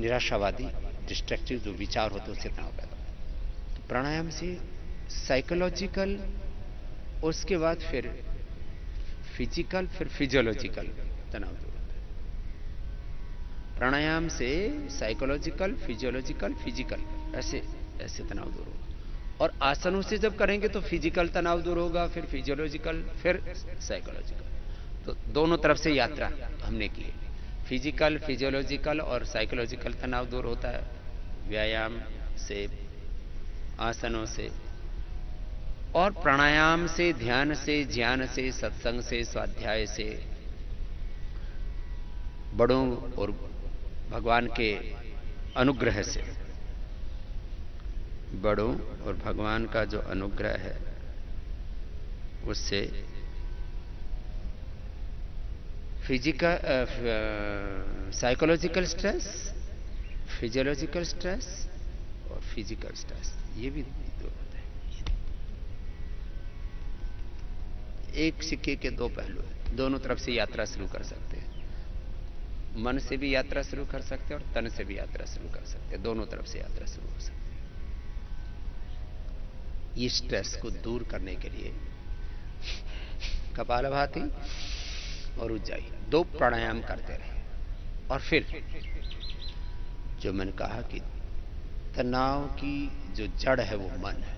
निराशावादी, डिस्ट्रक्टिव जो विचार होते हैं उससे तनाव पैदा होता है। तो प्राणायाम से साइकोलॉजिकल, उसके बाद फिर फिजिकल, फिर फिजियोलॉजिकल तनाव दूर होता है। प्राणायाम से साइकोलॉजिकल, फिजियोलॉजिकल, फिजिकल ऐसे ऐसे तनाव दूर होगा। और आसनों से जब करेंगे तो फिजिकल तनाव दूर होगा, फिर फिजियोलॉजिकल, फिर साइकोलॉजिकल। तो दोनों तरफ से यात्रा हमने की है। फिजिकल, फिजियोलॉजिकल और साइकोलॉजिकल तनाव दूर होता है व्यायाम से, आसनों से, और प्राणायाम से, ध्यान से, ज्ञान से, सत्संग से, स्वाध्याय से, बड़ों और भगवान के अनुग्रह से, बड़ों और भगवान का जो अनुग्रह है उससे physical, psychological stress, physiological stress और फिजिकल स्ट्रेस, ये भी दूर होता है। एक सिक्के के दो पहलू हैं, दोनों तरफ से यात्रा शुरू कर सकते हैं। मन से भी यात्रा शुरू कर सकते हैं और तन से भी यात्रा शुरू कर सकते हैं। दोनों तरफ से यात्रा शुरू हो सकती है। ये स्ट्रेस को दूर करने के लिए कपालभाति और उज्जाई दो प्राणायाम करते रहे। और फिर जो मैंने कहा कि तनाव की जो जड़ है वो मन है,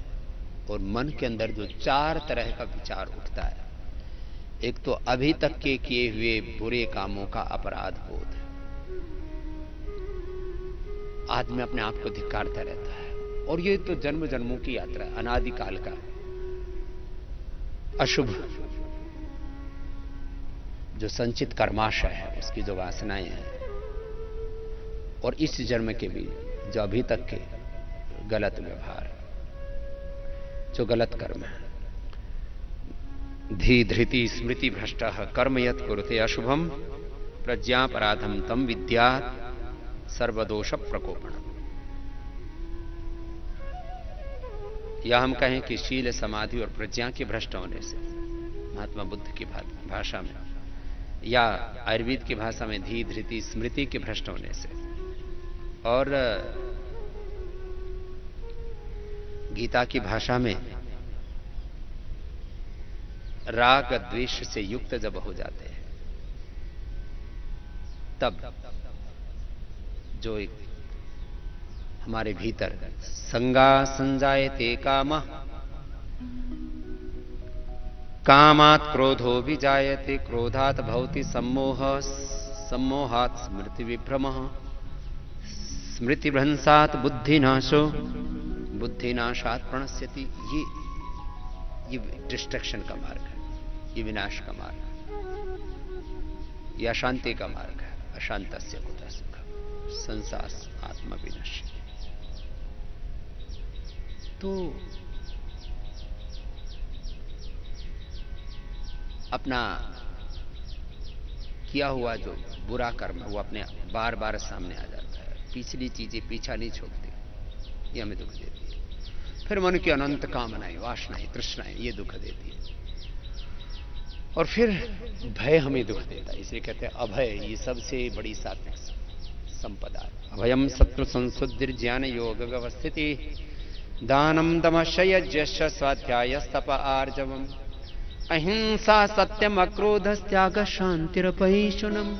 और मन के अंदर जो चार तरह का विचार उठता है, एक तो अभी तक के किए हुए बुरे कामों का अपराध बोध है। आदमी अपने आप को धिक्कारता रहता है, और ये तो जन्म जन्मों की यात्रा, अनादिकाल का अशुभ जो संचित कर्माशय है, उसकी जो वासनाएं हैं, और इस जन्म के भी जो अभी तक के गलत व्यवहार, जो गलत कर्म है। धी धृति स्मृति भ्रष्टः कर्म यत् कुरुते अशुभम प्रज्ञापराधम तम विद्यात् सर्वदोष प्रकोपणम्। या हम कहें कि शील, समाधि और प्रज्ञा के भ्रष्ट होने से, महात्मा बुद्ध की भाषा में, या आयुर्वेद की भाषा में धी धृति स्मृति के भ्रष्ट होने से, और गीता की भाषा में राग द्वेष से युक्त जब हो जाते हैं, तब जो एक हमारे भीतर संगा संजायते कामः, कामात् क्रोधो विजायते, क्रोधात् भवति सम्मोहः, सम्मोहात् स्मृति विभ्रमः, स्मृतिभ्रंशात् बुद्धिनाशो, बुद्धिनाशात् प्रणश्यति। ये डिस्ट्रक्शन का मार्ग है, ये विनाश का मार्ग है, ये अशांति का मार्ग है। अशांतस्य कुतः सुखम्, संसार आत्मा विनश्यति। तो अपना किया हुआ जो बुरा कर्म है वो अपने बार बार सामने आ जाता है। पिछली चीजें पीछा नहीं छोड़ती, ये हमें दुख देती है। फिर मन की अनंत कामनाएं, वासनाएं, तृष्णाएं, ये दुख देती है। और फिर भय हमें दुख देता है। इसे कहते हैं अभय। ये सबसे बड़ी सात्विक संपदा। अभयम शत्रु संशुद्धिर्ज्ञान योग व्यवस्थिति, दानम दमशय यज्ञश्च स्वाध्यायस्तप आर्जवम्, अहिंसा सत्यम अक्रोधस्त्याग शांतिरपैशुनम्,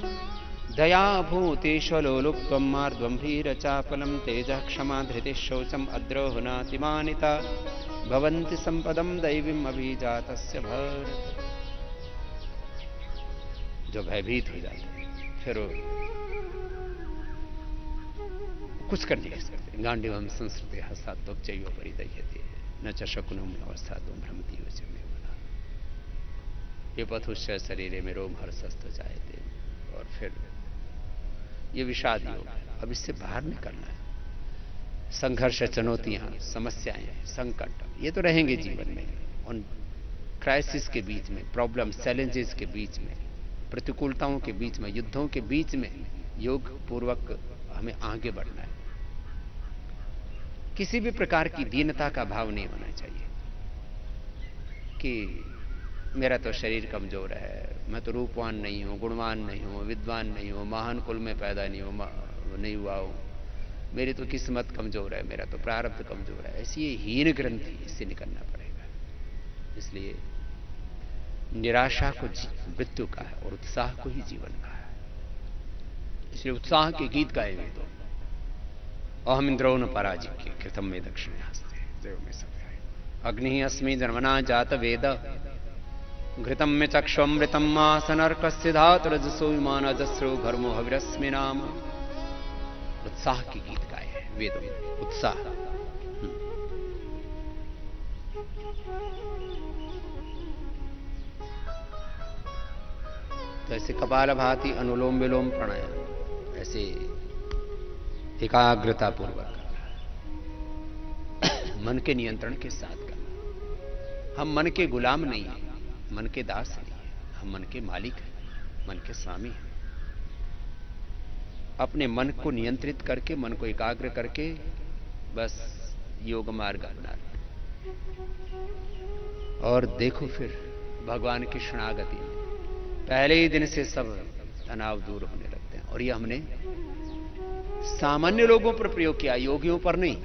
दया भूतेषु लोलुप्त्वम् मार्द्वम् भीरचापलम्, तेजः क्षमा धृतिः शौचम् अद्रोह नातिमानिता, भवन्ति संपदम् दैवीम् अभिजातस्य भारत। जो भयभीत हो जाते हैं फिर कुछ कर नहीं सकते। गांडीवम संस्कृति हस्तात्वचैव परिदह्यते न च शकुनम अवस्थातुम भ्रमति वचमे बना, ये पथुश्च शरीरे में रोम हर्षस्थ जायते। और फिर ये विषाद योग, अब इससे बाहर निकलना है। संघर्ष, चुनौतियां, समस्याएं, संकट ये तो रहेंगे जीवन में। उन क्राइसिस के बीच में, प्रॉब्लम, चैलेंजेस के बीच में, प्रतिकूलताओं के बीच में, युद्धों के बीच में योग पूर्वक हमें आगे बढ़ना है। किसी भी प्रकार की दीनता का भाव नहीं होना चाहिए कि मेरा तो शरीर कमजोर है, मैं तो रूपवान नहीं हूं, गुणवान नहीं हूं, विद्वान नहीं हूं, महान कुल में पैदा नहीं हुआ हूं, मेरी तो किस्मत कमजोर है, मेरा तो प्रारब्ध कमजोर है, ऐसी ये हीन ग्रंथि, इससे निकलना पड़ेगा। इसलिए निराशा को मृत्यु का है और उत्साह को ही जीवन का है। इसलिए उत्साह के गीत गाए हुए तो अहम इंद्रो न पराजित कृतम में दक्षिण हस्ते देव में सब अग्नि अस्मि जन्मना जात वेद घृतम में चक्षुमृतम मासनर्कस्य धातु रजसो विमान अजस्रो घर्मो हविरस्मि नाम। उत्साह के गीत गाए हैं वेदों में, उत्साह। तो ऐसे कपालभाति, अनुलोम विलोम प्राणायाम, ऐसे एकाग्रता पूर्वक मन के नियंत्रण के साथ करना। हम मन के गुलाम नहीं हैं, मन के दास नहीं है, हम मन के मालिक हैं, मन के स्वामी हैं। अपने मन को नियंत्रित करके, मन को एकाग्र करके बस योग मार्ग अपना। और देखो फिर भगवान की शरणागति में पहले ही दिन से सब तनाव दूर होने लगते हैं। और ये हमने सामान्य लोगों पर प्रयोग किया, योगियों पर नहीं।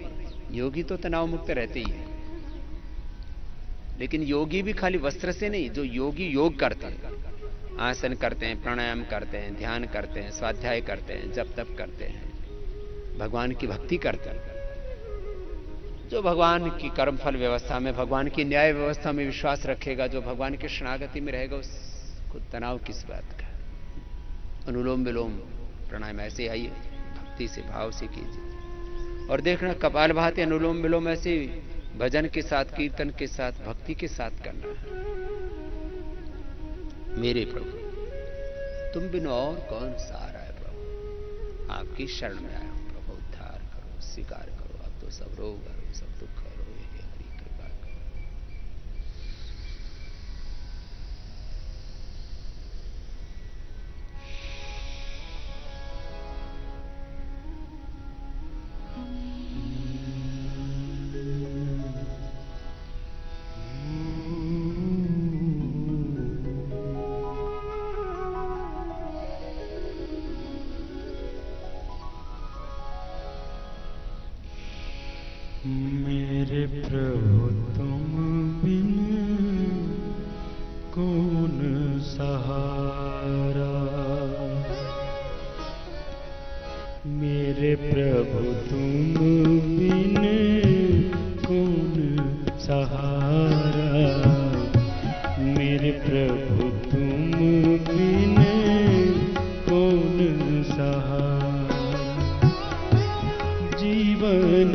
योगी तो तनाव मुक्त रहते ही है, लेकिन योगी भी खाली वस्त्र से नहीं, जो योगी योग करते हैं, आसन करते हैं, प्राणायाम करते हैं, ध्यान करते हैं, स्वाध्याय करते हैं, जप तप करते हैं, भगवान की भक्ति करते हैं, जो भगवान की कर्मफल व्यवस्था में, भगवान की न्याय व्यवस्था में विश्वास रखेगा, जो भगवान की शरणागति में रहेगा, उसको तनाव किस बात का। अनुलोम विलोम प्राणायाम ऐसे आइए, भक्ति से, भाव से कीजिए। और देखना कपालभाति, अनुलोम विलोम ऐसे भजन के साथ, कीर्तन के साथ, भक्ति के साथ करना है। मेरे प्रभु तुम बिन और कौन सहारा है प्रभु, आपकी शरण में आया हूं प्रभु, उद्धार करो, स्वीकार करो, अब तो सब रोग हरो, सब दुख हरो, हे हरि कृपा करो। मेरे प्रभु तुम बिन कौन सहारा, मेरे प्रभु तुम बिन कौन सहारा, मेरे प्रभु तुम बिन कौन सहारा। जीवन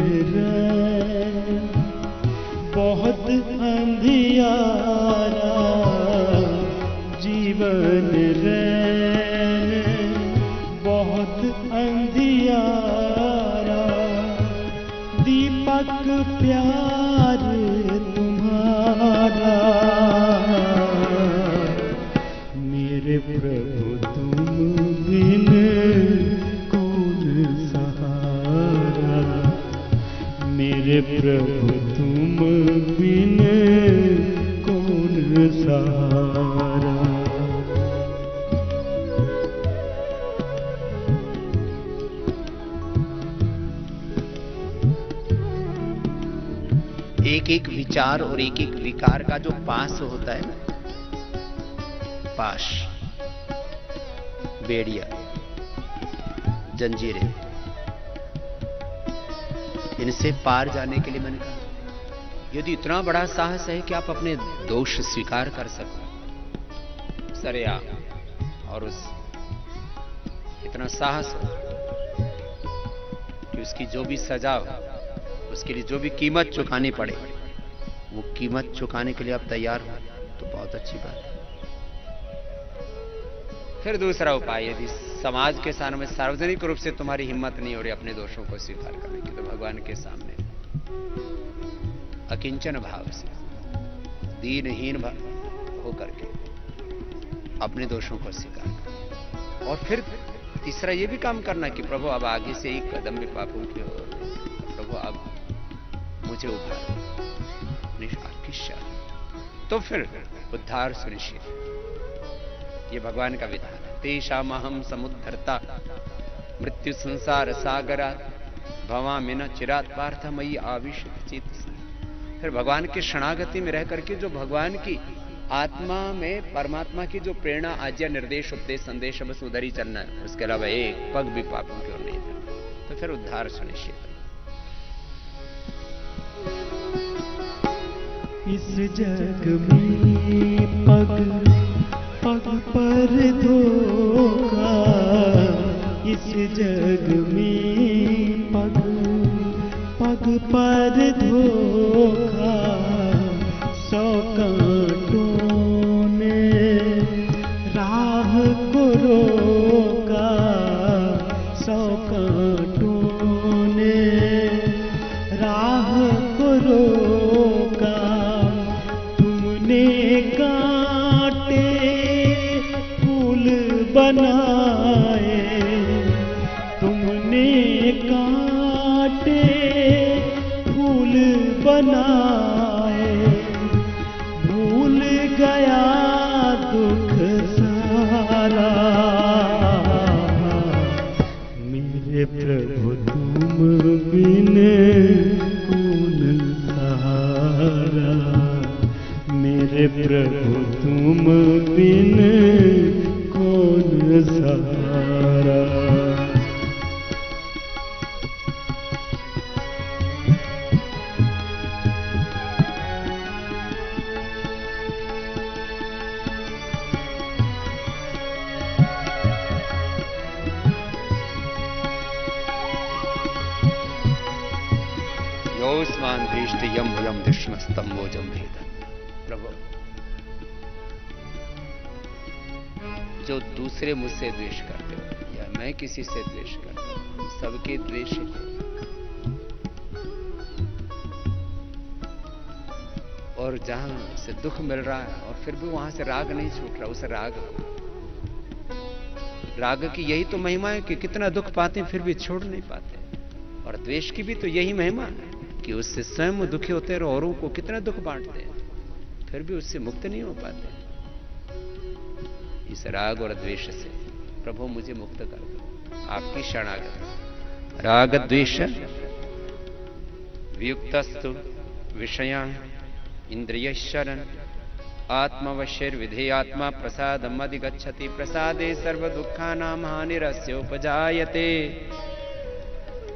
बहुत अंधियारा, जीवन रैन बहुत अंधियारा, दीपक प्यार तुम्हारा, मेरे प्रभु तुम बिन कौन सहारा, मेरे प्रभु तुम बिन कौन सहारा। एक एक विचार और एक एक विकार का जो पास होता है ना, पाश, बेड़िया, जंजीरें, इनसे पार जाने के लिए मैंने कहा, यदि इतना बड़ा साहस है कि आप अपने दोष स्वीकार कर सको सरेआम, और उस इतना साहस हो कि उसकी जो भी सजा हो, उसके लिए जो भी कीमत चुकानी पड़े, वो कीमत चुकाने के लिए आप तैयार हो, तो बहुत अच्छी बात है। फिर दूसरा उपाय, यदि समाज के सामने सार्वजनिक रूप से तुम्हारी हिम्मत नहीं हो रही अपने दोषों को स्वीकार करने की, तो भगवान के सामने अकिंचन भाव से, दीनहीन भाव होकर के अपने दोषों को स्वीकार करो। और फिर तीसरा ये भी काम करना कि प्रभु अब आगे से एक कदम भी पापों की ओर, प्रभु अब मुझे उद्धार आपकी शरण, तो फिर उद्धार सुनिश्चित। ये भगवान का विधान है। तेषामहं समुद्धर्ता मृत्यु संसार सागरा भवामि न चिरात् पार्थ मयि आविशति चेतसा। फिर भगवान की शरणागति में रह करके जो भगवान की आत्मा में परमात्मा की जो प्रेरणा, आज्ञा, निर्देश, उपदेश, संदेश बस उधर ही चलना है, उसके अलावा एक पग भी पापों की ओर नहीं जाना, तो फिर उद्धार सुनिश्चित है। इस जग में पग पग पर धोखा, इस जग में पग पग पर धोखा, सौ कांटों ने राह को रोका, सौ कांटों ने राह को रोका, तुमने कांटे फूल बनाए, तुमने कांटे फूल बनाए, भूल गया दुख सारा, मेरे प्रभु तुम बिन कौन सहारा, मेरे प्रभु तुम बिन कौन सहारा। योस्मान धीष्ट यम यम धिष्मस्तंभो जम भेदन। प्रभु, जो दूसरे मुझसे द्वेष करते हो या मैं किसी से द्वेष करता हूं, सबके द्वेष और जहां से दुख मिल रहा है और फिर भी वहां से राग नहीं छूट रहा, उस राग की यही तो महिमा है कि कितना दुख पाते हैं फिर भी छोड़ नहीं पाते। और द्वेष की भी तो यही महिमा है कि उससे स्वयं दुखी होते हैं और औरों को कितना दुख बांटते हैं फिर भी उससे मुक्त नहीं हो पाते। इस राग और द्वेष से प्रभु मुझे मुक्त कर दो, आपकी शरणागत। राग द्वेष वियुक्तस्तु विषया इंद्रियशरण आत्मवश्यर विधेयात्मा प्रसादम अधिगच्छति, प्रसादे सर्व दुखानां हानिरस्योपजायते,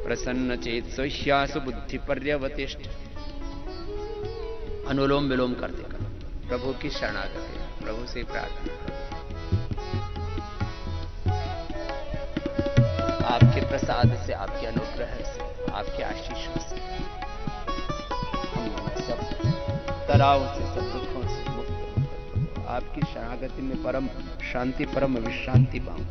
प्रसन्न चेत सोह्यासु बुद्धि पर्यवतिष्ठ। अनुलोम विलोम करते कर प्रभु की शरणागति, प्रभु से प्रार्थना, आपके प्रसाद से, आपके अनुग्रह से, आपके आशीषों से हम सब तनाव से, सब दुखों से मुक्त होकर आपकी शरणागति में परम शांति, परम विश्रांति पाऊं।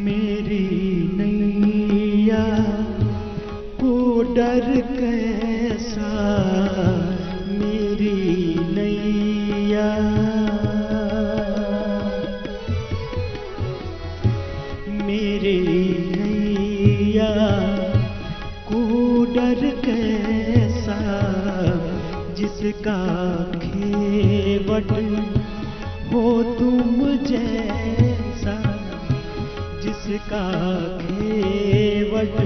मेरी नैया को डर कैसा, मेरी नैया, मेरी नैया को डर कैसा, जिसका खेवट हो तुम जैसा, जिसका खेवट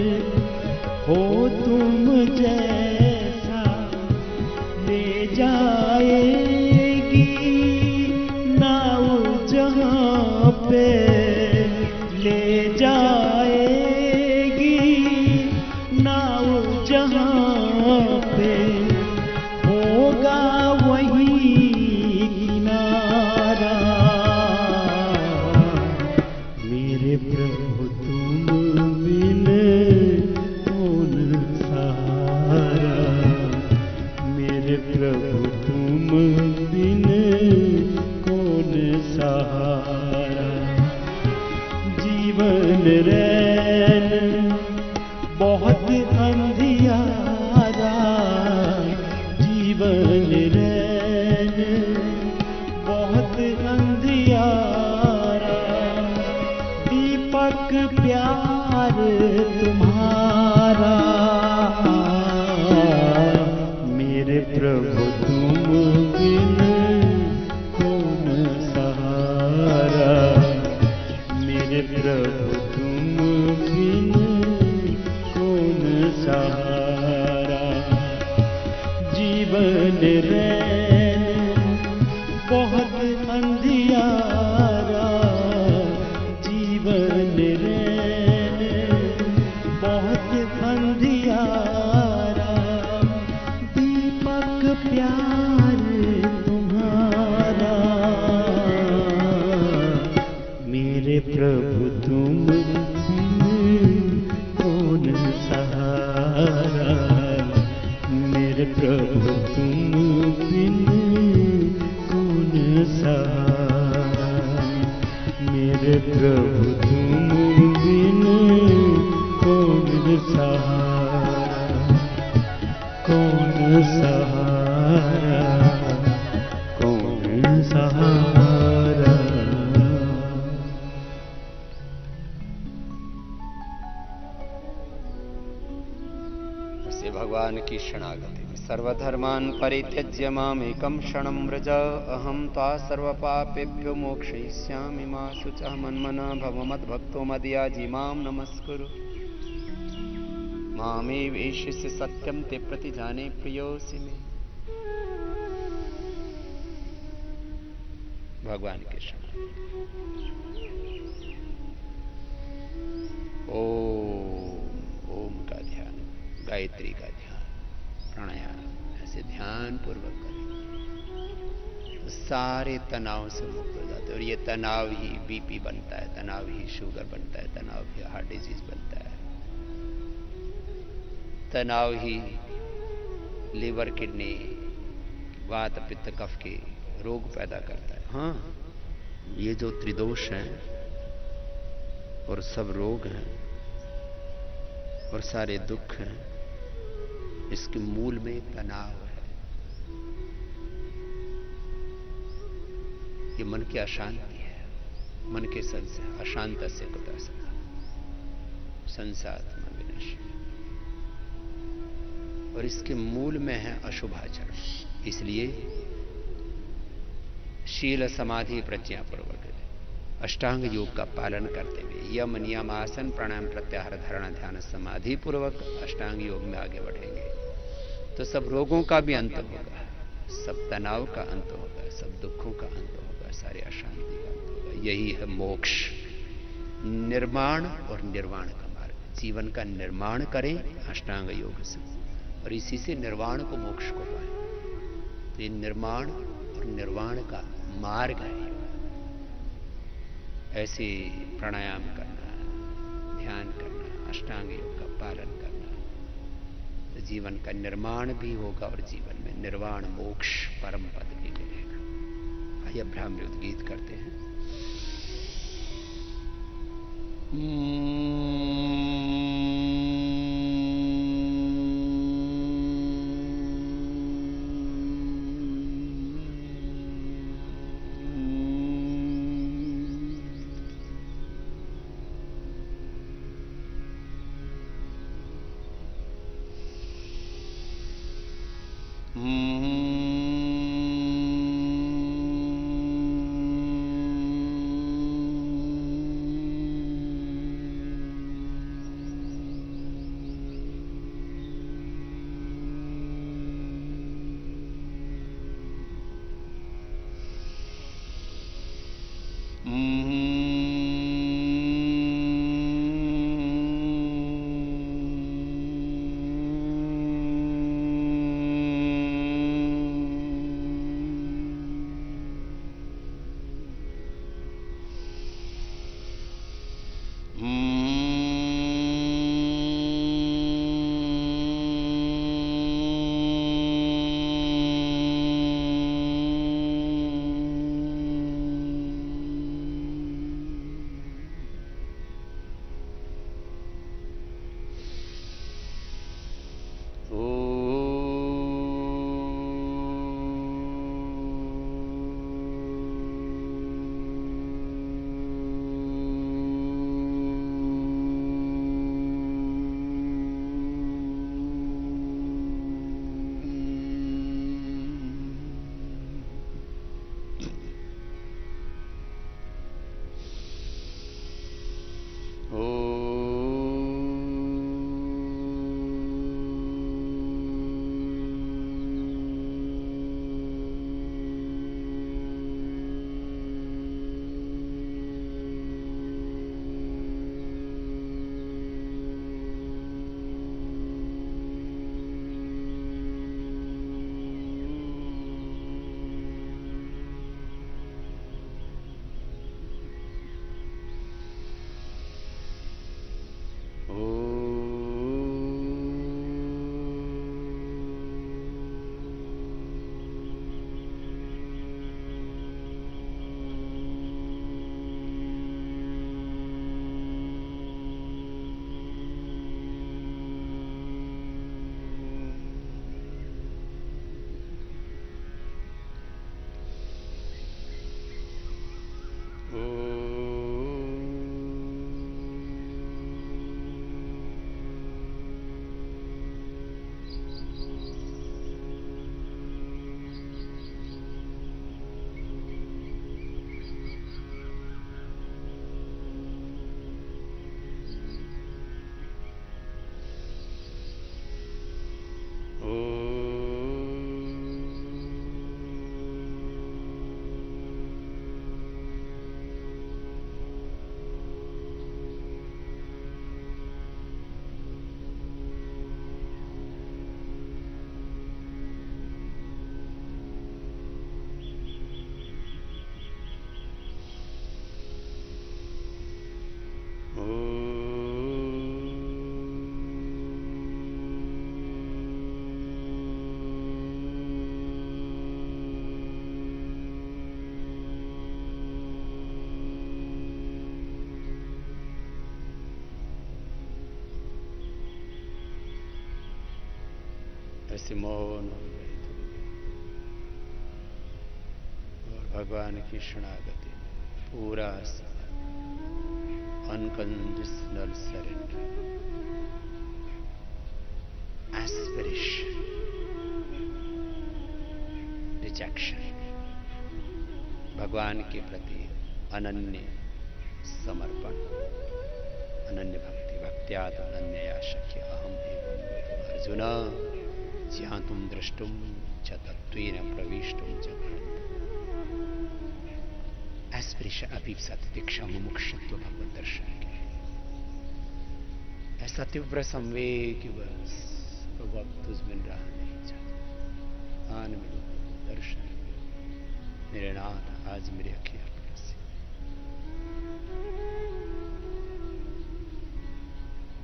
हो तुम जैसा, ले जाएगी नाव जहां पे, ले जाएगी नाव जहां पे, होगा वही किनारा। मेरे प्रभु तुम बिन कौन सहारा, मेरे प्रभु तुम बिन कौन सहारा। जीवन रैन बहुत अंधियारा, जीवन रैन बहुत अंधियारा, दीपक प्यार तुम्हारा, मेरे प्रभु तुम बिन कौन सहारा, मेरे प्रभु तुम बिन कौन सहारा, मेरे प्रभु तुम बिन कौन सहारा, कौन सहारा, कौन सहारा। से भगवान की शरणागति में सर्वधर्मान् परित्यज्य मामेकं शरणं व्रज, अहं त्वा सर्वपापेभ्यो मोक्षयिष्यामि मा शुचः, मन्मना भव मद्भक्तो मदयाजी मां नमस्कुरु, मामे वेशिष्य सत्यं ते प्रतिजाने प्रियोऽसि मे। भगवान के शरण। ओम का ध्यान, गायत्री का ध्यान, प्राणायाम ऐसे ध्यान पूर्वक करें तो सारे तनाव से मुक्त हो जाते हैं। और ये तनाव ही बीपी बनता है, तनाव ही शुगर बनता है, तनाव ही हार्ट डिजीज बनता है, तनाव ही लीवर किडनी वात पित्त कफ के रोग पैदा करता है। हाँ, ये जो त्रिदोष हैं और सब रोग हैं और सारे दुख हैं, इसके मूल में तनाव है। ये मन की अशांति है, मन के संशय, अशांत से कुतः सदा संसात्म विनाश। और इसके मूल में है अशुभाचरण। इसलिए शील समाधि प्रज्ञा पूर्वक अष्टांग योग का पालन करते हुए यम नियम आसन प्राणायाम प्रत्याहार धारणा ध्यान समाधि पूर्वक अष्टांग योग में आगे बढ़ेंगे तो सब रोगों का भी अंत होगा, सब तनाव का अंत होगा, सब दुखों का अंत होगा, सारी अशांति का अंत होगा। यही है मोक्ष, निर्माण और निर्वाण का मार्ग। जीवन का निर्माण करें अष्टांग योग से और इसी से निर्वाण को, मोक्ष को पाएं। तो ये निर्माण और निर्वाण का मार्ग है। ऐसे प्राणायाम करना, ध्यान करना, अष्टांग योग का पालन करना तो जीवन का निर्माण भी होगा और जीवन में निर्वाण मोक्ष परम पद भी मिलेगा। आइए ब्राह्मण गीत करते हैं। ऐसे मौन हो गए और भगवान की शरणागति पूरा अनकंडीशनल सरेंडर, एस्पिरेशन, रिजेक्शन, भगवान के प्रति अनन्य समर्पण, अनन्य भक्ति, भक्त्याद अनन्य शक्य अहम एवं अर्जुन ज्ञान तुम दृष्टुम च तत्वेन प्रविष्टुम च एस्पिरेशन, अभिप्सा, तितिक्षा, मुमुक्षुत्व भगवत दर्शन के ऐसा तीव्र संवेग कि बस वक्त तुझमें रहा नहीं जाता। आन मिलो दर्शन मेरे नाथ, आज मेरे अखियां से।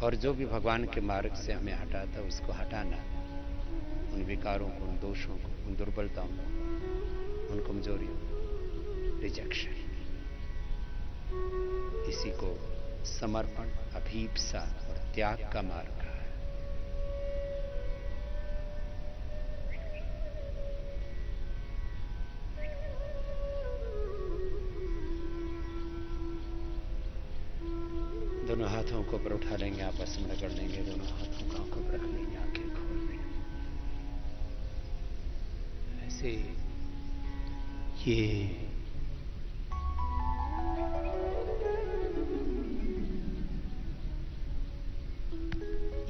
और जो भी भगवान के मार्ग से हमें हटाता उसको हटाना, उन विकारों को, उन दोषों को, उन दुर्बलताओं को, उन कमजोरियों, रिजेक्शन, इसी को समर्पण, अभीप्सा और त्याग का मार्ग है। दोनों हाथों को ऊपर उठा लेंगे, आपस में रगड़ लेंगे, दोनों हाथों को आंखों पर रख लेंगे, आंखें खोल लेंगे। ऐसे ये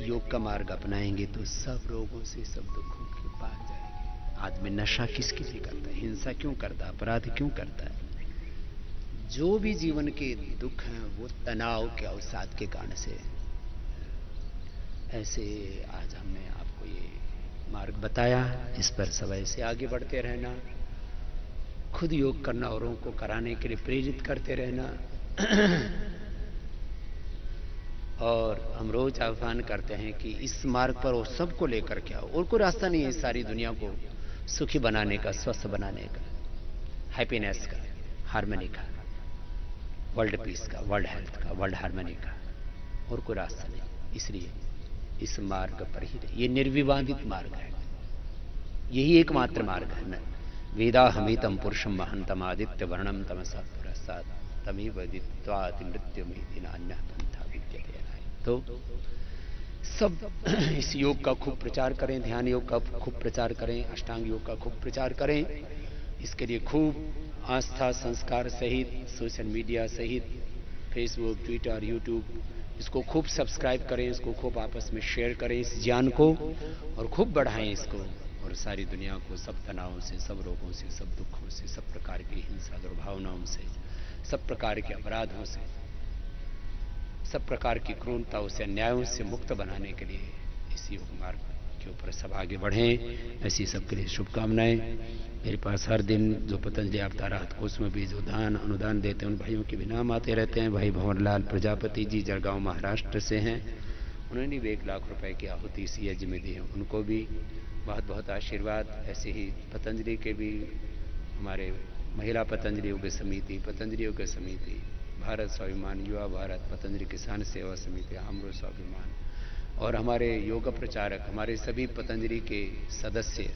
योग का मार्ग अपनाएंगे तो सब रोगों से, सब दुखों के पार जाएंगे। आदमी नशा किसके लिए करता है, हिंसा क्यों करता है, अपराध क्यों करता है? जो भी जीवन के दुख हैं वो तनाव के अवसाद के कारण से। ऐसे आज हमने आपको ये मार्ग बताया, इस पर सब ऐसे आगे बढ़ते रहना, खुद योग करना, औरों को कराने के लिए प्रेरित करते रहना। और हम रोज आह्वान करते हैं कि इस मार्ग पर वो सबको लेकर के आओ, और कोई रास्ता नहीं है सारी दुनिया को सुखी बनाने का, स्वस्थ बनाने का, हैप्पीनेस का, हार्मनी का, वर्ल्ड पीस का, वर्ल्ड हेल्थ का, वर्ल्ड हार्मनी का, और कोई रास्ता नहीं। इसलिए इस मार्ग पर ही ये निर्विवादित मार्ग है, यही एकमात्र मार्ग है। न वेदाहमितम पुरुषम महंतम आदित्य वर्णम तमसा पुरस्तात् तमेव दित्वाति मृत्युमिति नान्यः पंथा विद्यते। तो सब इस योग का खूब प्रचार करें, ध्यान योग का खूब प्रचार करें, अष्टांग योग का खूब प्रचार करें। इसके लिए खूब आस्था संस्कार सहित, सोशल मीडिया सहित, फेसबुक, ट्विटर, यूट्यूब, इसको खूब सब्सक्राइब करें, इसको खूब आपस में शेयर करें इस ज्ञान को, और खूब बढ़ाएं इसको, और सारी दुनिया को सब तनावों से, सब रोगों से, सब दुखों से, सब प्रकार की हिंसा दुर्भावनाओं से, सब प्रकार के अपराधों से, सब प्रकार की क्रूरताओं से, अन्यायों से मुक्त बनाने के लिए इस योग मार्ग के ऊपर सब आगे बढ़ें। ऐसी सबके लिए शुभकामनाएं। मेरे पास हर दिन जो पतंजलि अवतार राहत कोष में भी जो दान अनुदान देते हैं उन भाइयों के भी नाम आते रहते हैं। भाई भंवरलाल प्रजापति जी जलगांव महाराष्ट्र से हैं, उन्होंने भी 1 लाख रुपए की आहुति इस यज्ञ में दी है, उनको भी बहुत बहुत आशीर्वाद। ऐसे ही पतंजलि के भी हमारे महिला पतंजलि योग समिति, पतंजलि योग समिति, भारत स्वाभिमान, युवा भारत, पतंजलि किसान सेवा समिति, हमरो स्वाभिमान, और हमारे योग प्रचारक, हमारे सभी पतंजलि के सदस्य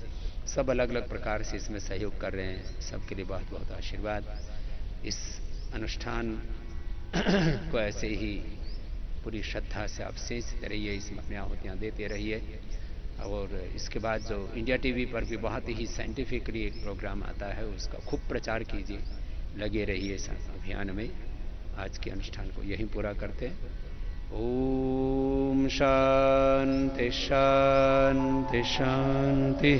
सब अलग अलग प्रकार से इसमें सहयोग कर रहे हैं। सबके लिए बहुत बहुत आशीर्वाद। इस अनुष्ठान को ऐसे ही पूरी श्रद्धा से आप सेचते रहिए, इसमें अपनी आहुतियाँ देते रहिए। और इसके बाद जो इंडिया टीवी पर भी बहुत ही साइंटिफिकली एक प्रोग्राम आता है, उसका खूब प्रचार कीजिए, लगे रहिए इस अभियान में। आज के अनुष्ठान को यहीं पूरा करते हैं। ओम शांति शांति शांति।